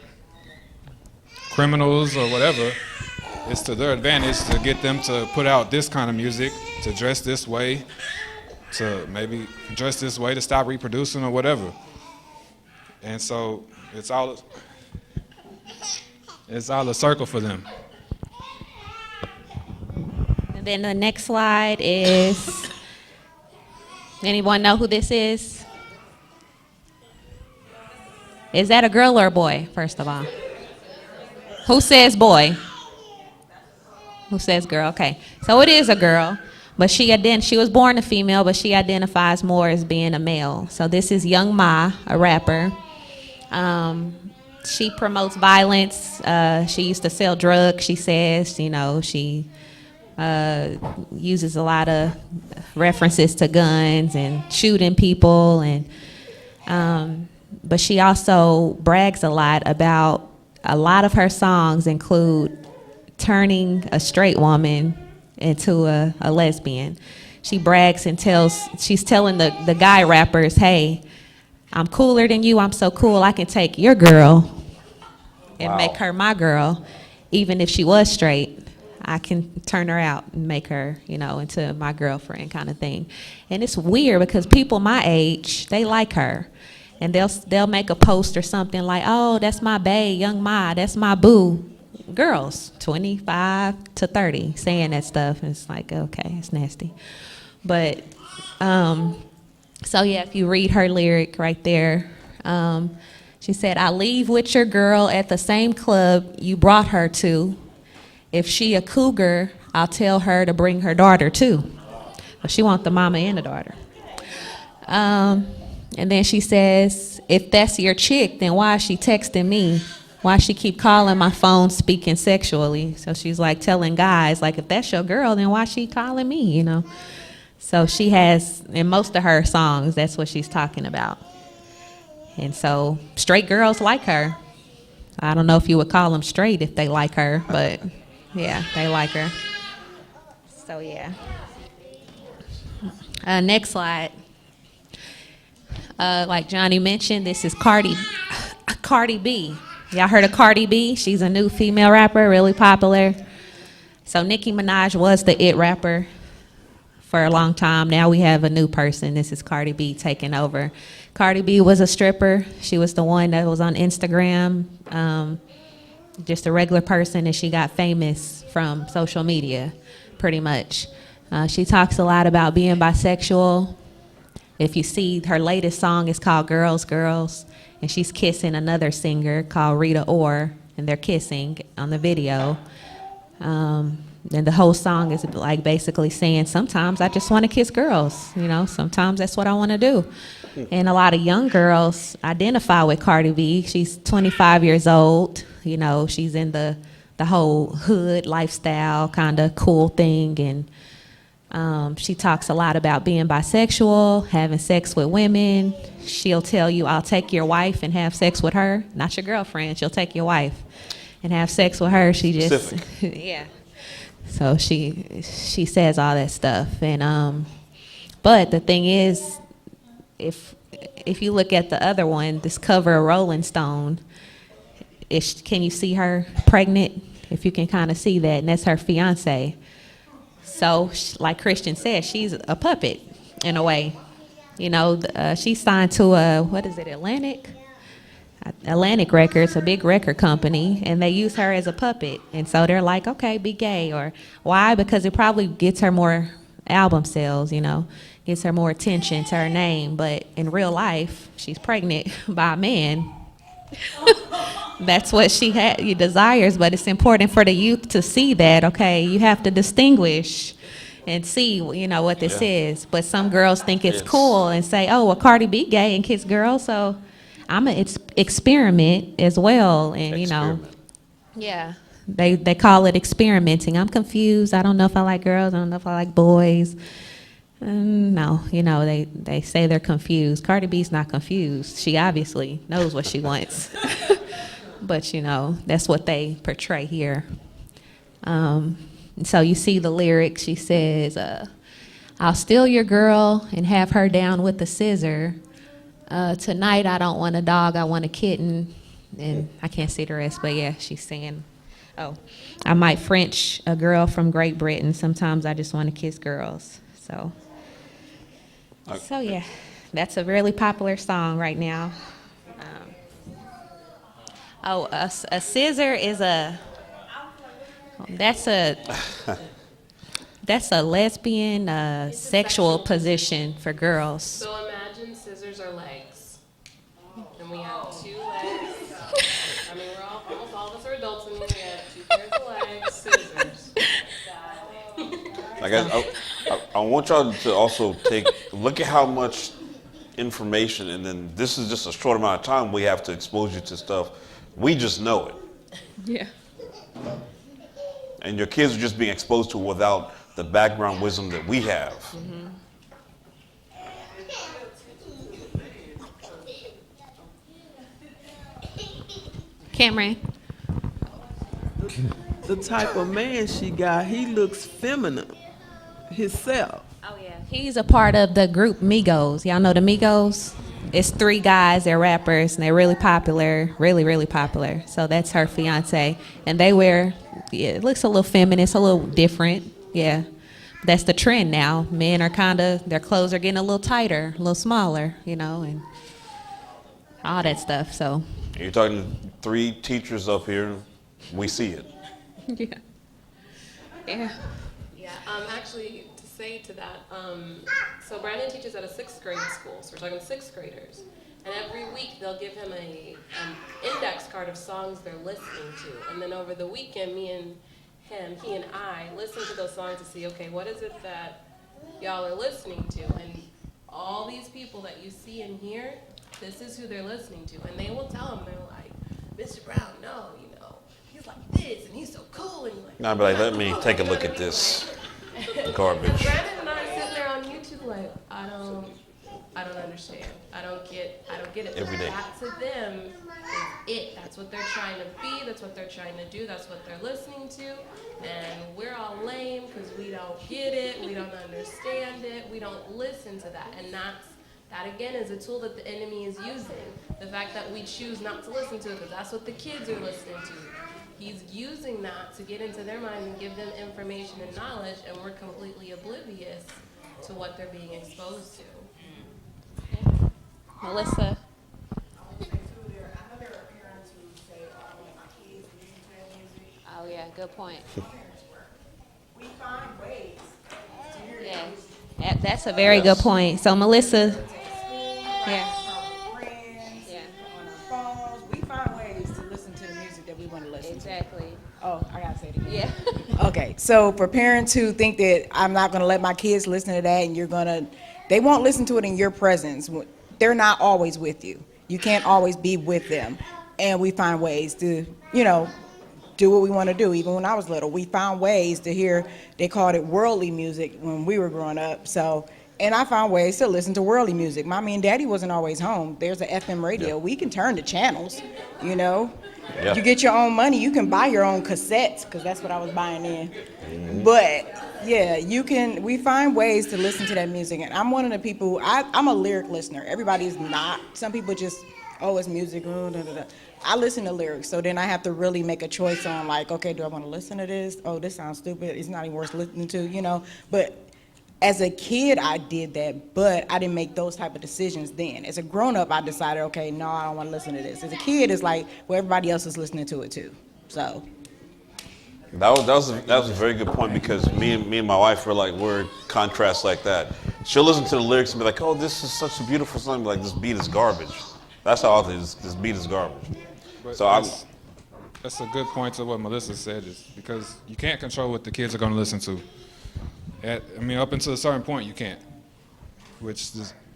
criminals or whatever, it's to their advantage to get them to put out this kind of music, to dress this way, to maybe dress this way to stop reproducing or whatever. And so it's all a circle for them. And then the next slide is, anyone know who this is? Is that a girl or a boy, first of all? Who says boy? Who says girl? Okay, so it is a girl, but she was born a female, but she identifies more as being a male. So this is Young Ma, a rapper. She promotes violence. She used to sell drugs, she says. You know, she uses a lot of references to guns and shooting people. But she also brags a lot about, a lot of her songs include turning a straight woman into a lesbian. She brags and she's telling the guy rappers, hey, I'm cooler than you, I'm so cool, I can take your girl and make her my girl. Even if she was straight, I can turn her out and make her, you know, into my girlfriend kind of thing. And it's weird because people my age, they like her. And they'll make a post or something like, oh, that's my bae, Young Ma, that's my boo. Girls, 25 to 30, saying that stuff. And it's like, okay, it's nasty. But, so yeah, if you read her lyric right there, she said, I leave with your girl at the same club you brought her to. If she a cougar, I'll tell her to bring her daughter too. But she want the mama and the daughter. And then she says, if that's your chick, then why is she texting me? Why she keep calling my phone speaking sexually? So she's like telling guys, like, if that's your girl, then why she calling me, you know? So she has, in most of her songs, that's what she's talking about. And so straight girls like her. I don't know if you would call them straight if they like her, but yeah, they like her. So yeah. Next slide. Like Johnny mentioned, this is Cardi B. Y'all heard of Cardi B? She's a new female rapper, really popular. So Nicki Minaj was the it rapper for a long time. Now we have a new person. This is Cardi B taking over. Cardi B was a stripper. She was the one that was on Instagram, just a regular person, and she got famous from social media, pretty much. She talks a lot about being bisexual. If you see, her latest song is called Girls, Girls, and she's kissing another singer called Rita Ora, and they're kissing on the video. And the whole song is like basically saying, sometimes I just want to kiss girls, you know, sometimes that's what I want to do. And a lot of young girls identify with Cardi B. She's 25 years old, you know, she's in the whole hood lifestyle kind of cool thing. And she talks a lot about being bisexual, having sex with women. She'll tell you, I'll take your wife and have sex with her, not your girlfriend. She'll take your wife and have sex with her. She just, yeah. So she says all that stuff. And but the thing is, if you look at the other one, this cover of Rolling Stone, can you see her pregnant? If you can kind of see that, and that's her fiance. So, like Christian said, she's a puppet in a way. You know, she's signed to Atlantic Records, a big record company, and they use her as a puppet. And so they're like, okay, be gay. Or why? Because it probably gets her more album sales, you know, gets her more attention to her name. But in real life, she's pregnant by a man. That's what she desires, but it's important for the youth to see that, okay, you have to distinguish and see, you know, what this is. But some girls think it's cool and say, oh, well, Cardi B gay and kiss girls, so I'm an experiment as well. And, you know, yeah, they call it experimenting. I'm confused. I don't know if I like girls. I don't know if I like boys. No, you know, they say they're confused. Cardi B's not confused. She obviously knows what she wants. But, you know, that's what they portray here. So you see the lyrics. She says, I'll steal your girl and have her down with the scissor. Tonight I don't want a dog, I want a kitten. And I can't see the rest, but yeah, she's saying, oh, I might French a girl from Great Britain. Sometimes I just want to kiss girls. So yeah, that's a really popular song right now. A scissor is that's a lesbian sexual position for girls. So imagine scissors are legs, and we have 2 legs. I mean, almost all of us are adults, and we have 2 pairs of legs, scissors. I want y'all to also look at how much information, and then this is just a short amount of time we have to expose you to stuff. We just know it. Yeah. And your kids are just being exposed to it without the background wisdom that we have. Mm-hmm. Cameron. The type of man she got, he looks feminine himself. Oh, yeah. He's a part of the group Migos. Y'all know the Migos? It's 3 guys, they're rappers, and they're really popular, really, really popular. So that's her fiance. And they wear, it looks a little feminine, a little different, yeah. That's the trend now. Men are their clothes are getting a little tighter, a little smaller, you know, and all that stuff, so. You're talking to 3 teachers up here, we see it. Yeah. Yeah. Yeah, actually, to say to that, so Brandon teaches at a 6th grade school, so we're talking 6th graders. And every week they'll give him an index card of songs they're listening to. And then over the weekend, he and I listen to those songs to see, okay, what is it that y'all are listening to? And all these people that you see and hear, this is who they're listening to. And they will tell them, they're like, Mr. Brown, no, you know, he's like this, and he's so cool. And you're like, Nah, but like, let me take a look at this garbage. Brandon and I sit there on YouTube like, I don't understand. I don't get it. Every day. That to them is it. That's what they're trying to be. That's what they're trying to do. That's what they're listening to. And we're all lame because we don't get it. We don't understand it. We don't listen to that. And that again is a tool that the enemy is using. The fact that we choose not to listen to it because that's what the kids are listening to. He's using that to get into their mind and give them information and knowledge, and we're completely oblivious to what they're being exposed to. Yeah. Melissa. Oh, yeah, good point. We find ways to hear Yeah. music. That's a very good point. So, Melissa, Yeah. From friends, Yeah. on our phones. We find ways to listen to the music that we want to listen to. exactly. Oh, I gotta say it again. Yeah. Okay, so for parents who think that I'm not gonna let my kids listen to that and they won't listen to it in your presence. They're not always with you. You can't always be with them. And we find ways to, do what we want to do. Even when I was little, we found ways to hear, they called it worldly music when we were growing up. So, and I found ways to listen to worldly music. Mommy and daddy wasn't always home. There's an FM radio. Yeah. We can turn the channels, Yeah. You get your own money. You can buy your own cassettes, because that's what I was buying then. But yeah, we find ways to listen to that music. And I'm one of the people, I'm a lyric listener. Everybody's not. Some people just, oh, it's music. Oh, da, da, da. I listen to lyrics, so then I have to really make a choice on, like, okay, do I want to listen to this? Oh, this sounds stupid. It's not even worth listening to, But as a kid, I did that, but I didn't make those type of decisions then. As a grown-up, I decided, okay, no, I don't want to listen to this. As a kid, it's like, well, everybody else is listening to it too. So. That was a very good point, because me and my wife we're contrasts like that. She'll listen to the lyrics and be like, oh, this is such a beautiful song. Be like, this beat is garbage. That's how I think this beat is garbage. But So that's a good point to what Melissa said, is because you can't control what the kids are going to listen to. Up until a certain point, you can't.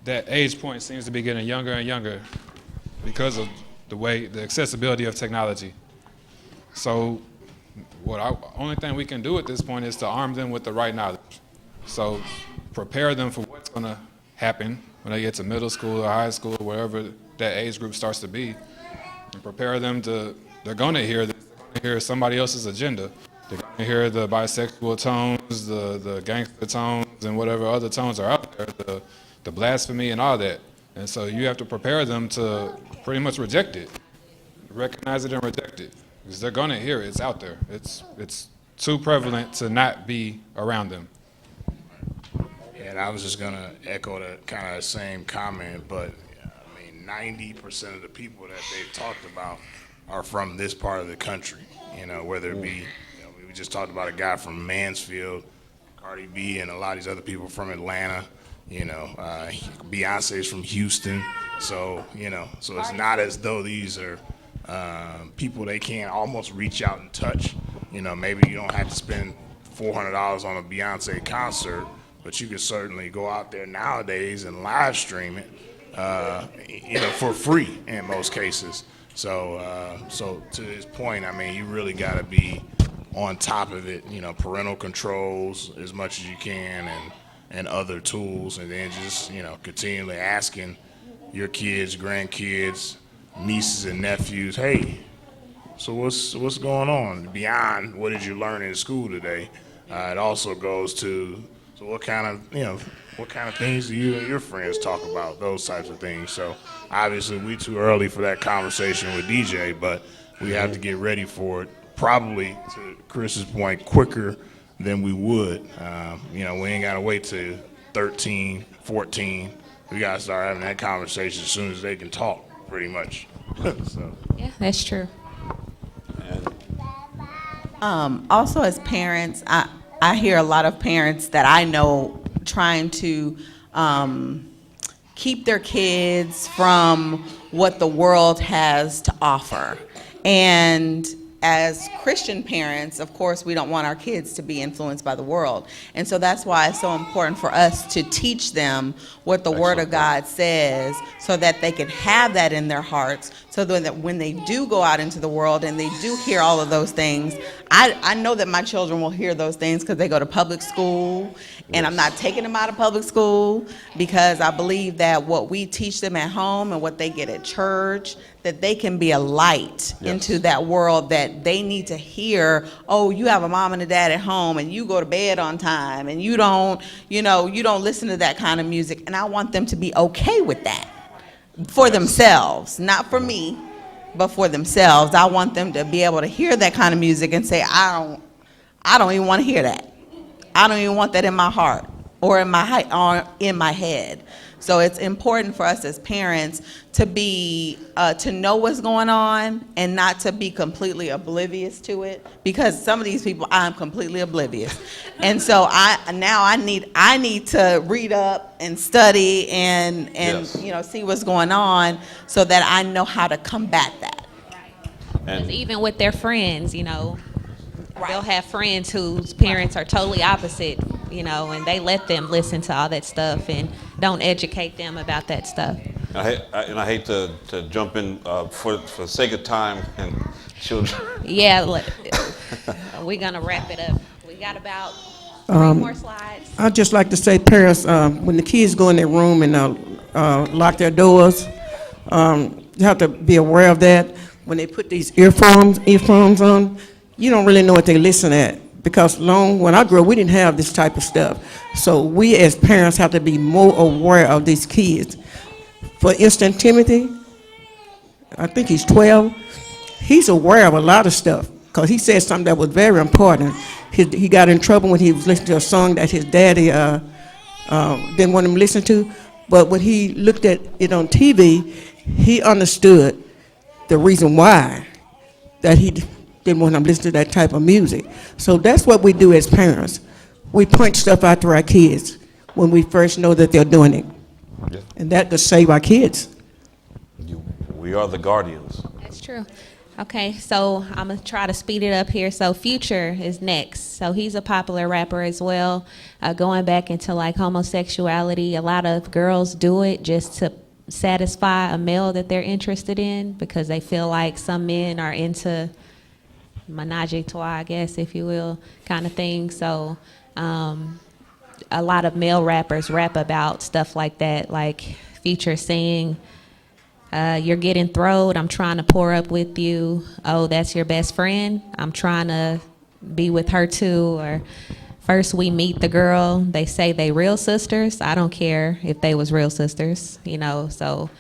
That age point seems to be getting younger and younger because of the accessibility of technology. So, only thing we can do at this point is to arm them with the right knowledge. So, prepare them for what's going to happen when they get to middle school or high school, wherever that age group starts to be, and prepare them they're going to hear this. They're going to hear somebody else's agenda. They're going to hear the bisexual tones, the gangster tones, and whatever other tones are out there, the blasphemy and all that. And so you have to prepare them to pretty much reject it, recognize it and reject it, because they're going to hear it. It's out there. It's too prevalent to not be around them. Yeah, and I was just gonna echo the kind of same comment, but 90% of the people that they've talked about are from this part of the country. Whether it be, we just talked about a guy from Mansfield, Cardi B, and a lot of these other people from Atlanta. Beyonce's from Houston. So so it's not as though these are people they can't almost reach out and touch. Maybe you don't have to spend $400 on a Beyonce concert, but you can certainly go out there nowadays and live stream it, for free in most cases. So to his point, you really got to be on top of it. Parental controls as much as you can, and other tools, and then just continually asking your kids, grandkids, nieces and nephews, hey, so what's going on beyond what did you learn in school today? It also goes to, so what kind of things do you and your friends talk about, those types of things. So obviously we too early for that conversation with DJ, but we have to get ready for it, probably to Chris's point, quicker than we would. We ain't got to wait till 13, 14. We got to start having that conversation as soon as they can talk, pretty much. So. Yeah, that's true. Also, as parents, I hear a lot of parents that I know trying to keep their kids from what the world has to offer. And as Christian parents, of course, we don't want our kids to be influenced by the world. And so that's why it's so important for us to teach them what the Word of God says, so that they can have that in their hearts, so that when they do go out into the world and they do hear all of those things, I know that my children will hear those things because they go to public school, and I'm not taking them out of public school, because I believe that what we teach them at home and what they get at church, that they can be a light into that world, that they need to hear, oh, you have a mom and a dad at home and you go to bed on time and you don't listen to that kind of music. And I want them to be okay with that for themselves, not for me, but for themselves. I want them to be able to hear that kind of music and say, I don't even want to hear that. I don't even want that in my heart. or in my head. So it's important for us as parents to be to know what's going on and not to be completely oblivious to it, because some of these people I'm completely oblivious, and so I need to read up and study and Yes. see what's going on so that I know how to combat that. Because even with their friends, they'll have friends whose parents are totally opposite, and they let them listen to all that stuff and don't educate them about that stuff. I hate to jump in for the sake of time and children. Yeah, we're going to wrap it up. We got about 3 more slides. I'd just like to say, parents, when the kids go in their room and lock their doors, you have to be aware of that. When they put these earphones on, you don't really know what they listen at. Because when I grew up, we didn't have this type of stuff. So we as parents have to be more aware of these kids. For instance, Timothy, I think he's 12. He's aware of a lot of stuff because he said something that was very important. He got in trouble when he was listening to a song that his daddy didn't want him to listen to. But when he looked at it on TV, he understood the reason why that he didn't want him to listen to that type of music. So that's what we do as parents. We point stuff out to our kids when we first know that they're doing it. Yeah. And that could save our kids. We are the guardians. That's true. Okay, so I'm going to try to speed it up here. So Future is next. So he's a popular rapper as well. Going back into like homosexuality, a lot of girls do it just to satisfy a male that they're interested in because they feel like some men are into menage a trois, I guess, if you will, kind of thing. So a lot of male rappers rap about stuff like that, like Future saying, you're getting throwed, I'm trying to pour up with you. Oh, that's your best friend? I'm trying to be with her too. Or first we meet the girl, they say they real sisters. I don't care if they was real sisters, so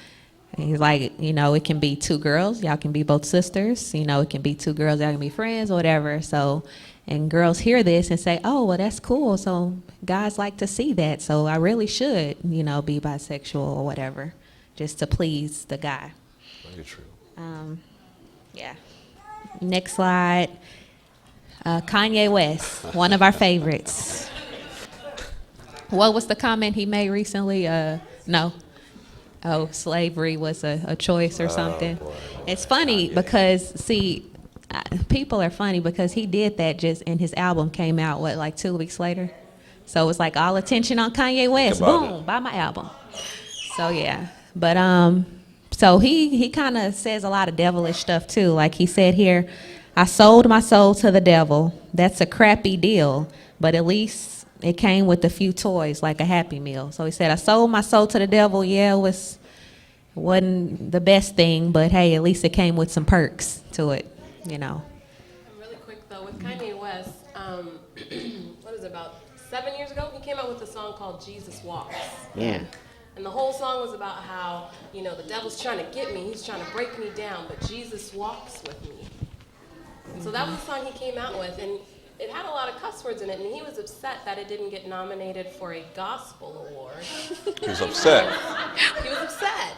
he's like, it can be 2 girls, y'all can be both sisters. It can be 2 girls, y'all can be friends or whatever. So, and girls hear this and say, oh, well, that's cool. So guys like to see that. So I really should, be bisexual or whatever, just to please the guy. Very true. Yeah. Next slide. Kanye West, one of our favorites. What was the comment he made recently? No. Oh, slavery was a choice or something. It's funny because, see, people are funny because he did that just, and his album came out, like 2 weeks later? So it was like all attention on Kanye West. Boom, buy my album. So, yeah. But, so he kind of says a lot of devilish stuff, too. Like he said here, I sold my soul to the devil. That's a crappy deal, but at least it came with a few toys, like a Happy Meal. So he said, I sold my soul to the devil. Yeah, it wasn't the best thing, but hey, at least it came with some perks to it, Really quick though, with Kanye West, what is it, about 7 years ago, he came out with a song called Jesus Walks. Yeah. And the whole song was about how, the devil's trying to get me, he's trying to break me down, but Jesus walks with me. And so that was the song he came out with, and it had a lot of cuss words in it, and he was upset that it didn't get nominated for a gospel award. He was upset. He was upset.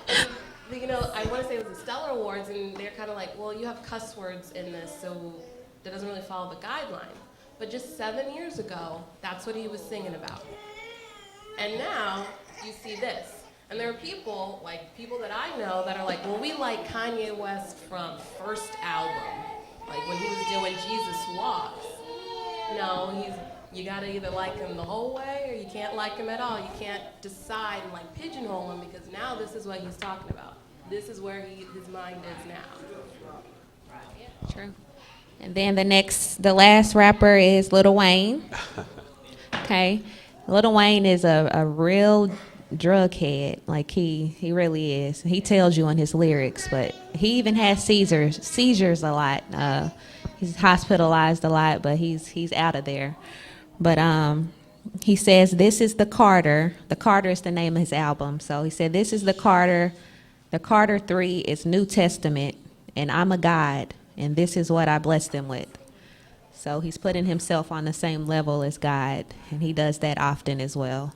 And, I want to say it was the Stellar Awards, and they're kind of like, well, you have cuss words in this, so that doesn't really follow the guideline. But just 7 years ago, that's what he was singing about. And now, you see this. And there are people that I know that are like, well, we like Kanye West from first album. Like when he was doing Jesus Walks. No, you gotta either like him the whole way or you can't like him at all. You can't decide and like pigeonhole him because now this is what he's talking about. This is where his mind is now. True. And then the last rapper is Lil Wayne. Okay. Lil Wayne is a real drug head. Like he really is. He tells you in his lyrics, but he even has seizures a lot. He's hospitalized a lot, but he's out of there. But he says, this is the Carter. The Carter is the name of his album. So he said, this is the Carter. The Carter 3 is New Testament, and I'm a God, and this is what I bless them with. So he's putting himself on the same level as God, and he does that often as well.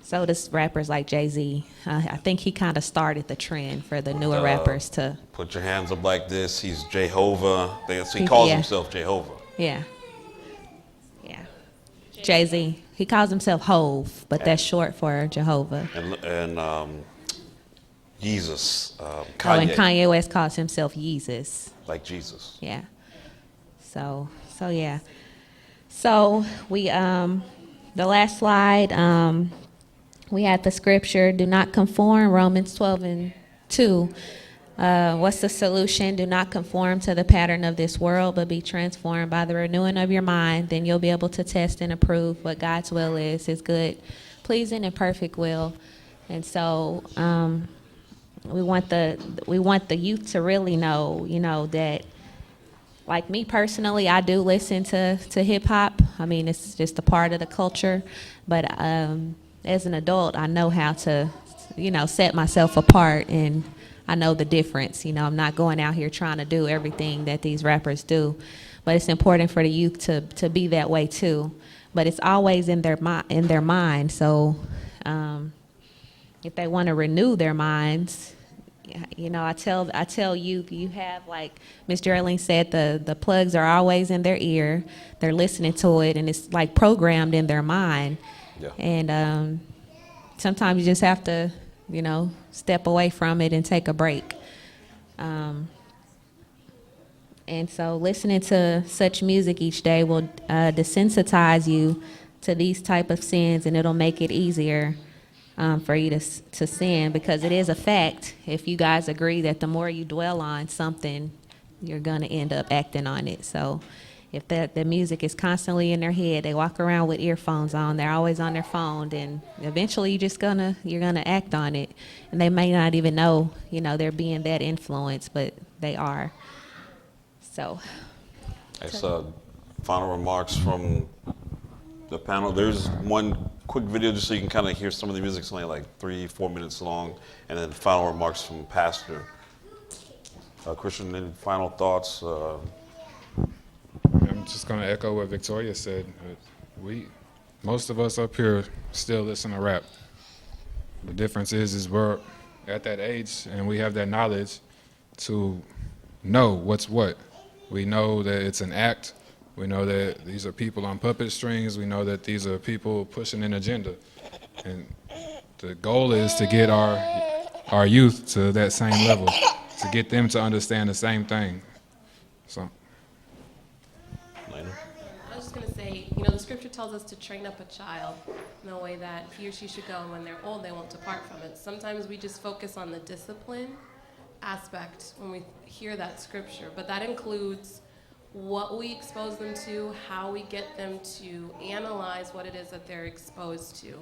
So does rappers like Jay-Z. I think he kind of started the trend for the newer rappers to. Put your hands up like this. He's Jehovah. He calls himself Jehovah. Yeah. Yeah. Jay-Z. He calls himself Hove, but that's short for Jehovah. And Jesus. Kanye. And Kanye West calls himself Yeezus. Like Jesus. Yeah. So yeah. So we the last slide. We had the scripture, do not conform, Romans 12:2. What's the solution? Do not conform to the pattern of this world, but be transformed by the renewing of your mind. Then you'll be able to test and approve what God's will is, his good, pleasing, and perfect will. And so we want the youth to really know, that, like me personally, I do listen to hip hop. I mean, it's just a part of the culture, but as an adult, I know how to, set myself apart, and I know the difference. I'm not going out here trying to do everything that these rappers do, but it's important for the youth to be that way too. But it's always in their mind. So if they want to renew their minds, I tell youth, you have, like Miss Geraldine said, the plugs are always in their ear. They're listening to it, and it's like programmed in their mind. Yeah. And sometimes you just have to, step away from it and take a break. And so listening to such music each day will desensitize you to these type of sins, and it'll make it easier for you to sin, because it is a fact, if you guys agree, that the more you dwell on something, you're going to end up acting on it. So if the music is constantly in their head, they walk around with earphones on, they're always on their phone, then eventually you're gonna act on it. And they may not even know, they're being that influenced, but they are. So. Final remarks from the panel. There's one quick video just so you can kind of hear some of the music. It's only like 3-4 minutes long, and then final remarks from Pastor. Christian, any final thoughts? I'm just going to echo what Victoria said. Most of us up here still listen to rap. The difference is we're at that age and we have that knowledge to know what's what. We know that it's an act. We know that these are people on puppet strings. We know that these are people pushing an agenda. And the goal is to get our youth to that same level, to get them to understand the same thing. So. I was just going to say, the scripture tells us to train up a child in the way that he or she should go, and when they're old, they won't depart from it. Sometimes we just focus on the discipline aspect when we hear that scripture, but that includes what we expose them to, how we get them to analyze what it is that they're exposed to.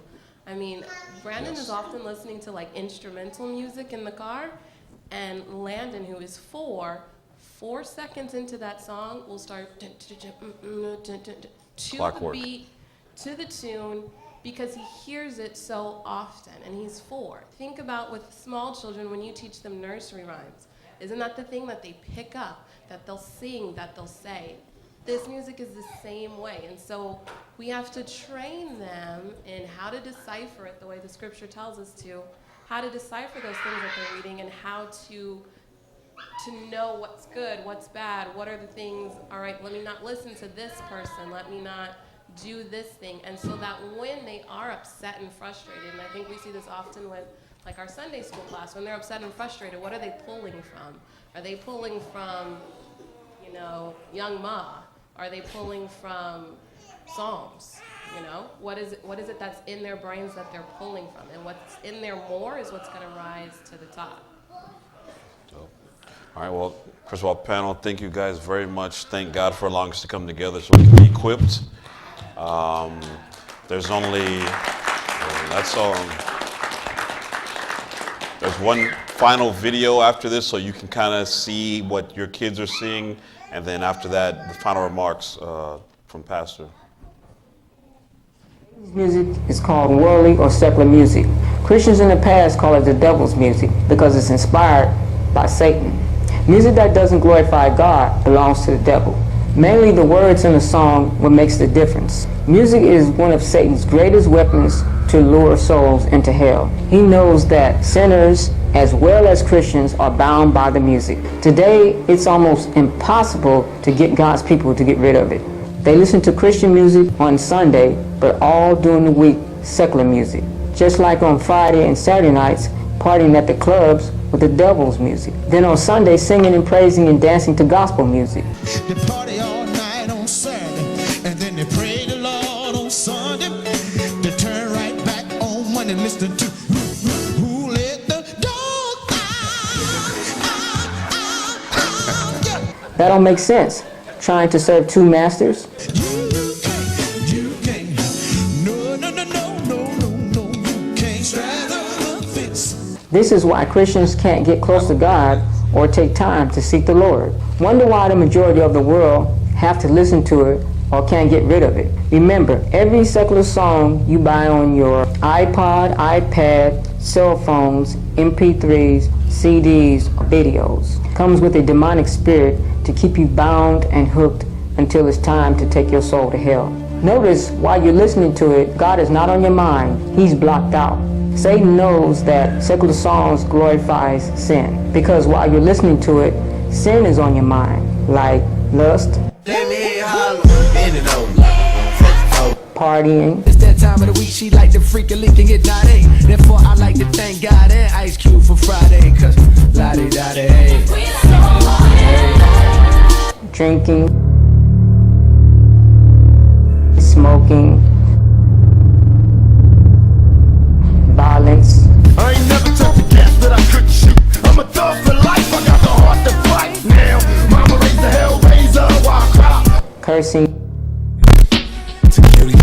I mean, Brandon is often listening to like instrumental music in the car, and Landon, who is 4 seconds into that song will start to the beat, to the tune, because he hears it so often, and he's 4. Think about with small children when you teach them nursery rhymes. Isn't that the thing that they pick up, that they'll sing, that they'll say? This music is the same way, and so we have to train them in how to decipher it the way the scripture tells us to, how to decipher those things that they're reading, and how to know what's good, what's bad, what are the things, all right, let me not listen to this person, let me not do this thing. And so that when they are upset and frustrated, and I think we see this often with like our Sunday school class, when they're upset and frustrated, what are they pulling from? Are they pulling from, Young Ma? Are they pulling from Psalms? What is it that's in their brains that they're pulling from? And what's in there more is what's going to rise to the top. All right, well, first of all, panel, thank you guys very much. Thank God for allowing us to come together so we can be equipped. There's one final video after this so you can kind of see what your kids are seeing, and then after that, the final remarks from Pastor. Music is called worldly or secular music. Christians in the past call it the devil's music because it's inspired by Satan. Music that doesn't glorify God belongs to the devil. Mainly the words in the song what makes the difference. Music is one of Satan's greatest weapons to lure souls into hell. He knows that sinners as well as Christians are bound by the music. Today, it's almost impossible to get God's people to get rid of it. They listen to Christian music on Sunday, but all during the week, secular music. Just like on Friday and Saturday nights, partying at the clubs with the devil's music. Then on Sunday, singing and praising and dancing to gospel music. They party all night on Saturday, and then they pray the Lord on Sunday. They turn right back on Monday, listen to who let the dog out. That don't make sense. Trying to serve two masters. You can't, no, you can't straddle the fence. This is why Christians can't get close to God or take time to seek the Lord. Wonder why the majority of the world have to listen to it or can't get rid of it. Remember, every secular song you buy on your iPod, iPad, cell phones, MP3s, CDs, or videos comes with a demonic spirit to keep you bound and hooked until it's time to take your soul to hell. Notice while you're listening to it, God is not on your mind. He's blocked out. Satan knows that secular songs glorifies sin because while you're listening to it, sin is on your mind, like lust, partying. It's that time of the week she like to freak a leak and get naughty. Therefore I like to thank God and Ice Cube for Friday, cause la-di-da-di. Drinking, smoking, violence. I ain't never took the gas that I couldn't shoot. I'm a thug for life, I got the heart to fight now. Mama raised the hell raiser while I cry. Cursing, Security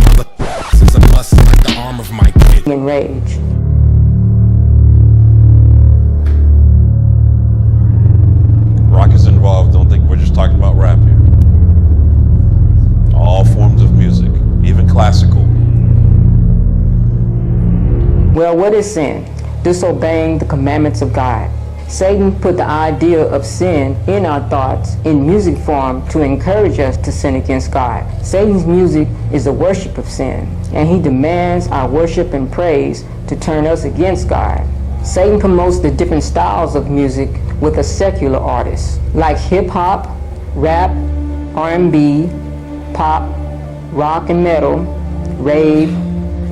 since I bust like the arm of my kid. and rage. Rock is involved. Don't think we're just talking about rap here. All forms of music, even classical. Well, what is sin? Disobeying the commandments of God. Satan put the idea of sin in our thoughts in music form to encourage us to sin against God. Satan's music is the worship of sin, and he demands our worship and praise to turn us against God. Satan promotes the different styles of music with a secular artist, like hip-hop, rap, R&B, pop, rock and metal, rave,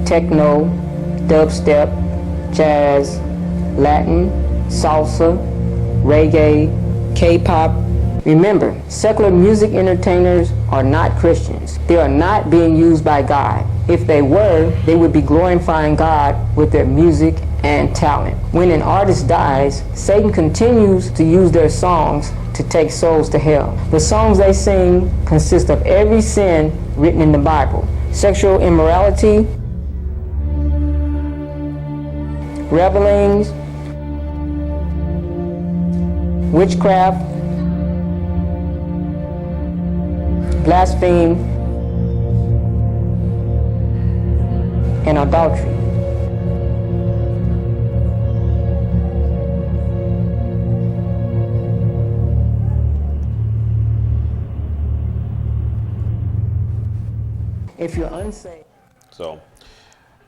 techno, dubstep, jazz, Latin, salsa, reggae, K-pop. Remember, secular music entertainers are not Christians. They are not being used by God. If they were, they would be glorifying God with their music and talent. When an artist dies, Satan continues to use their songs to take souls to hell. The songs they sing consist of every sin written in the Bible. Sexual immorality, revelings, witchcraft, blasphemy, and adultery. If you're unsaved. So,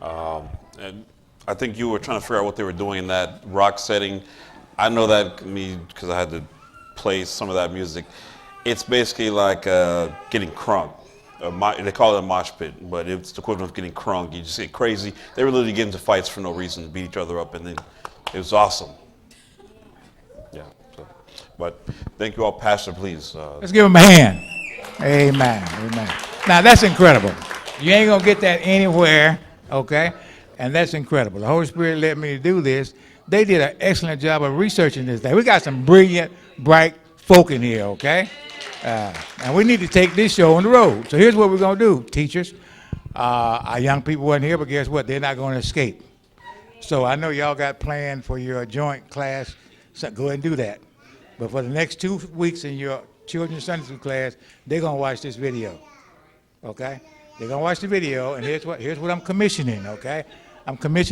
and I think you were trying to figure out what they were doing in that rock setting. I know that because I had to play some of that music. It's basically like getting crunk. They call it a mosh pit, but it's the equivalent of getting crunk. You just get crazy. They were literally getting into fights for no reason, to beat each other up, and then it was awesome. Yeah. So, but thank you all, Pastor. Please. Let's give him a hand. Amen. Amen. Now that's incredible. You ain't gonna get that anywhere, okay? And that's incredible. The Holy Spirit led me to do this. They did an excellent job of researching this thing. We got some brilliant, bright folk in here, okay? And we need to take this show on the road. So here's what we're going to do, teachers. Our young people weren't here, but guess what? They're not going to escape. So I know y'all got planned for your joint class. So go ahead and do that. But for the next 2 weeks in your children's Sunday school class, they're going to watch this video, okay? They're going to watch the video, and here's what I'm commissioning, okay? I'm commissioning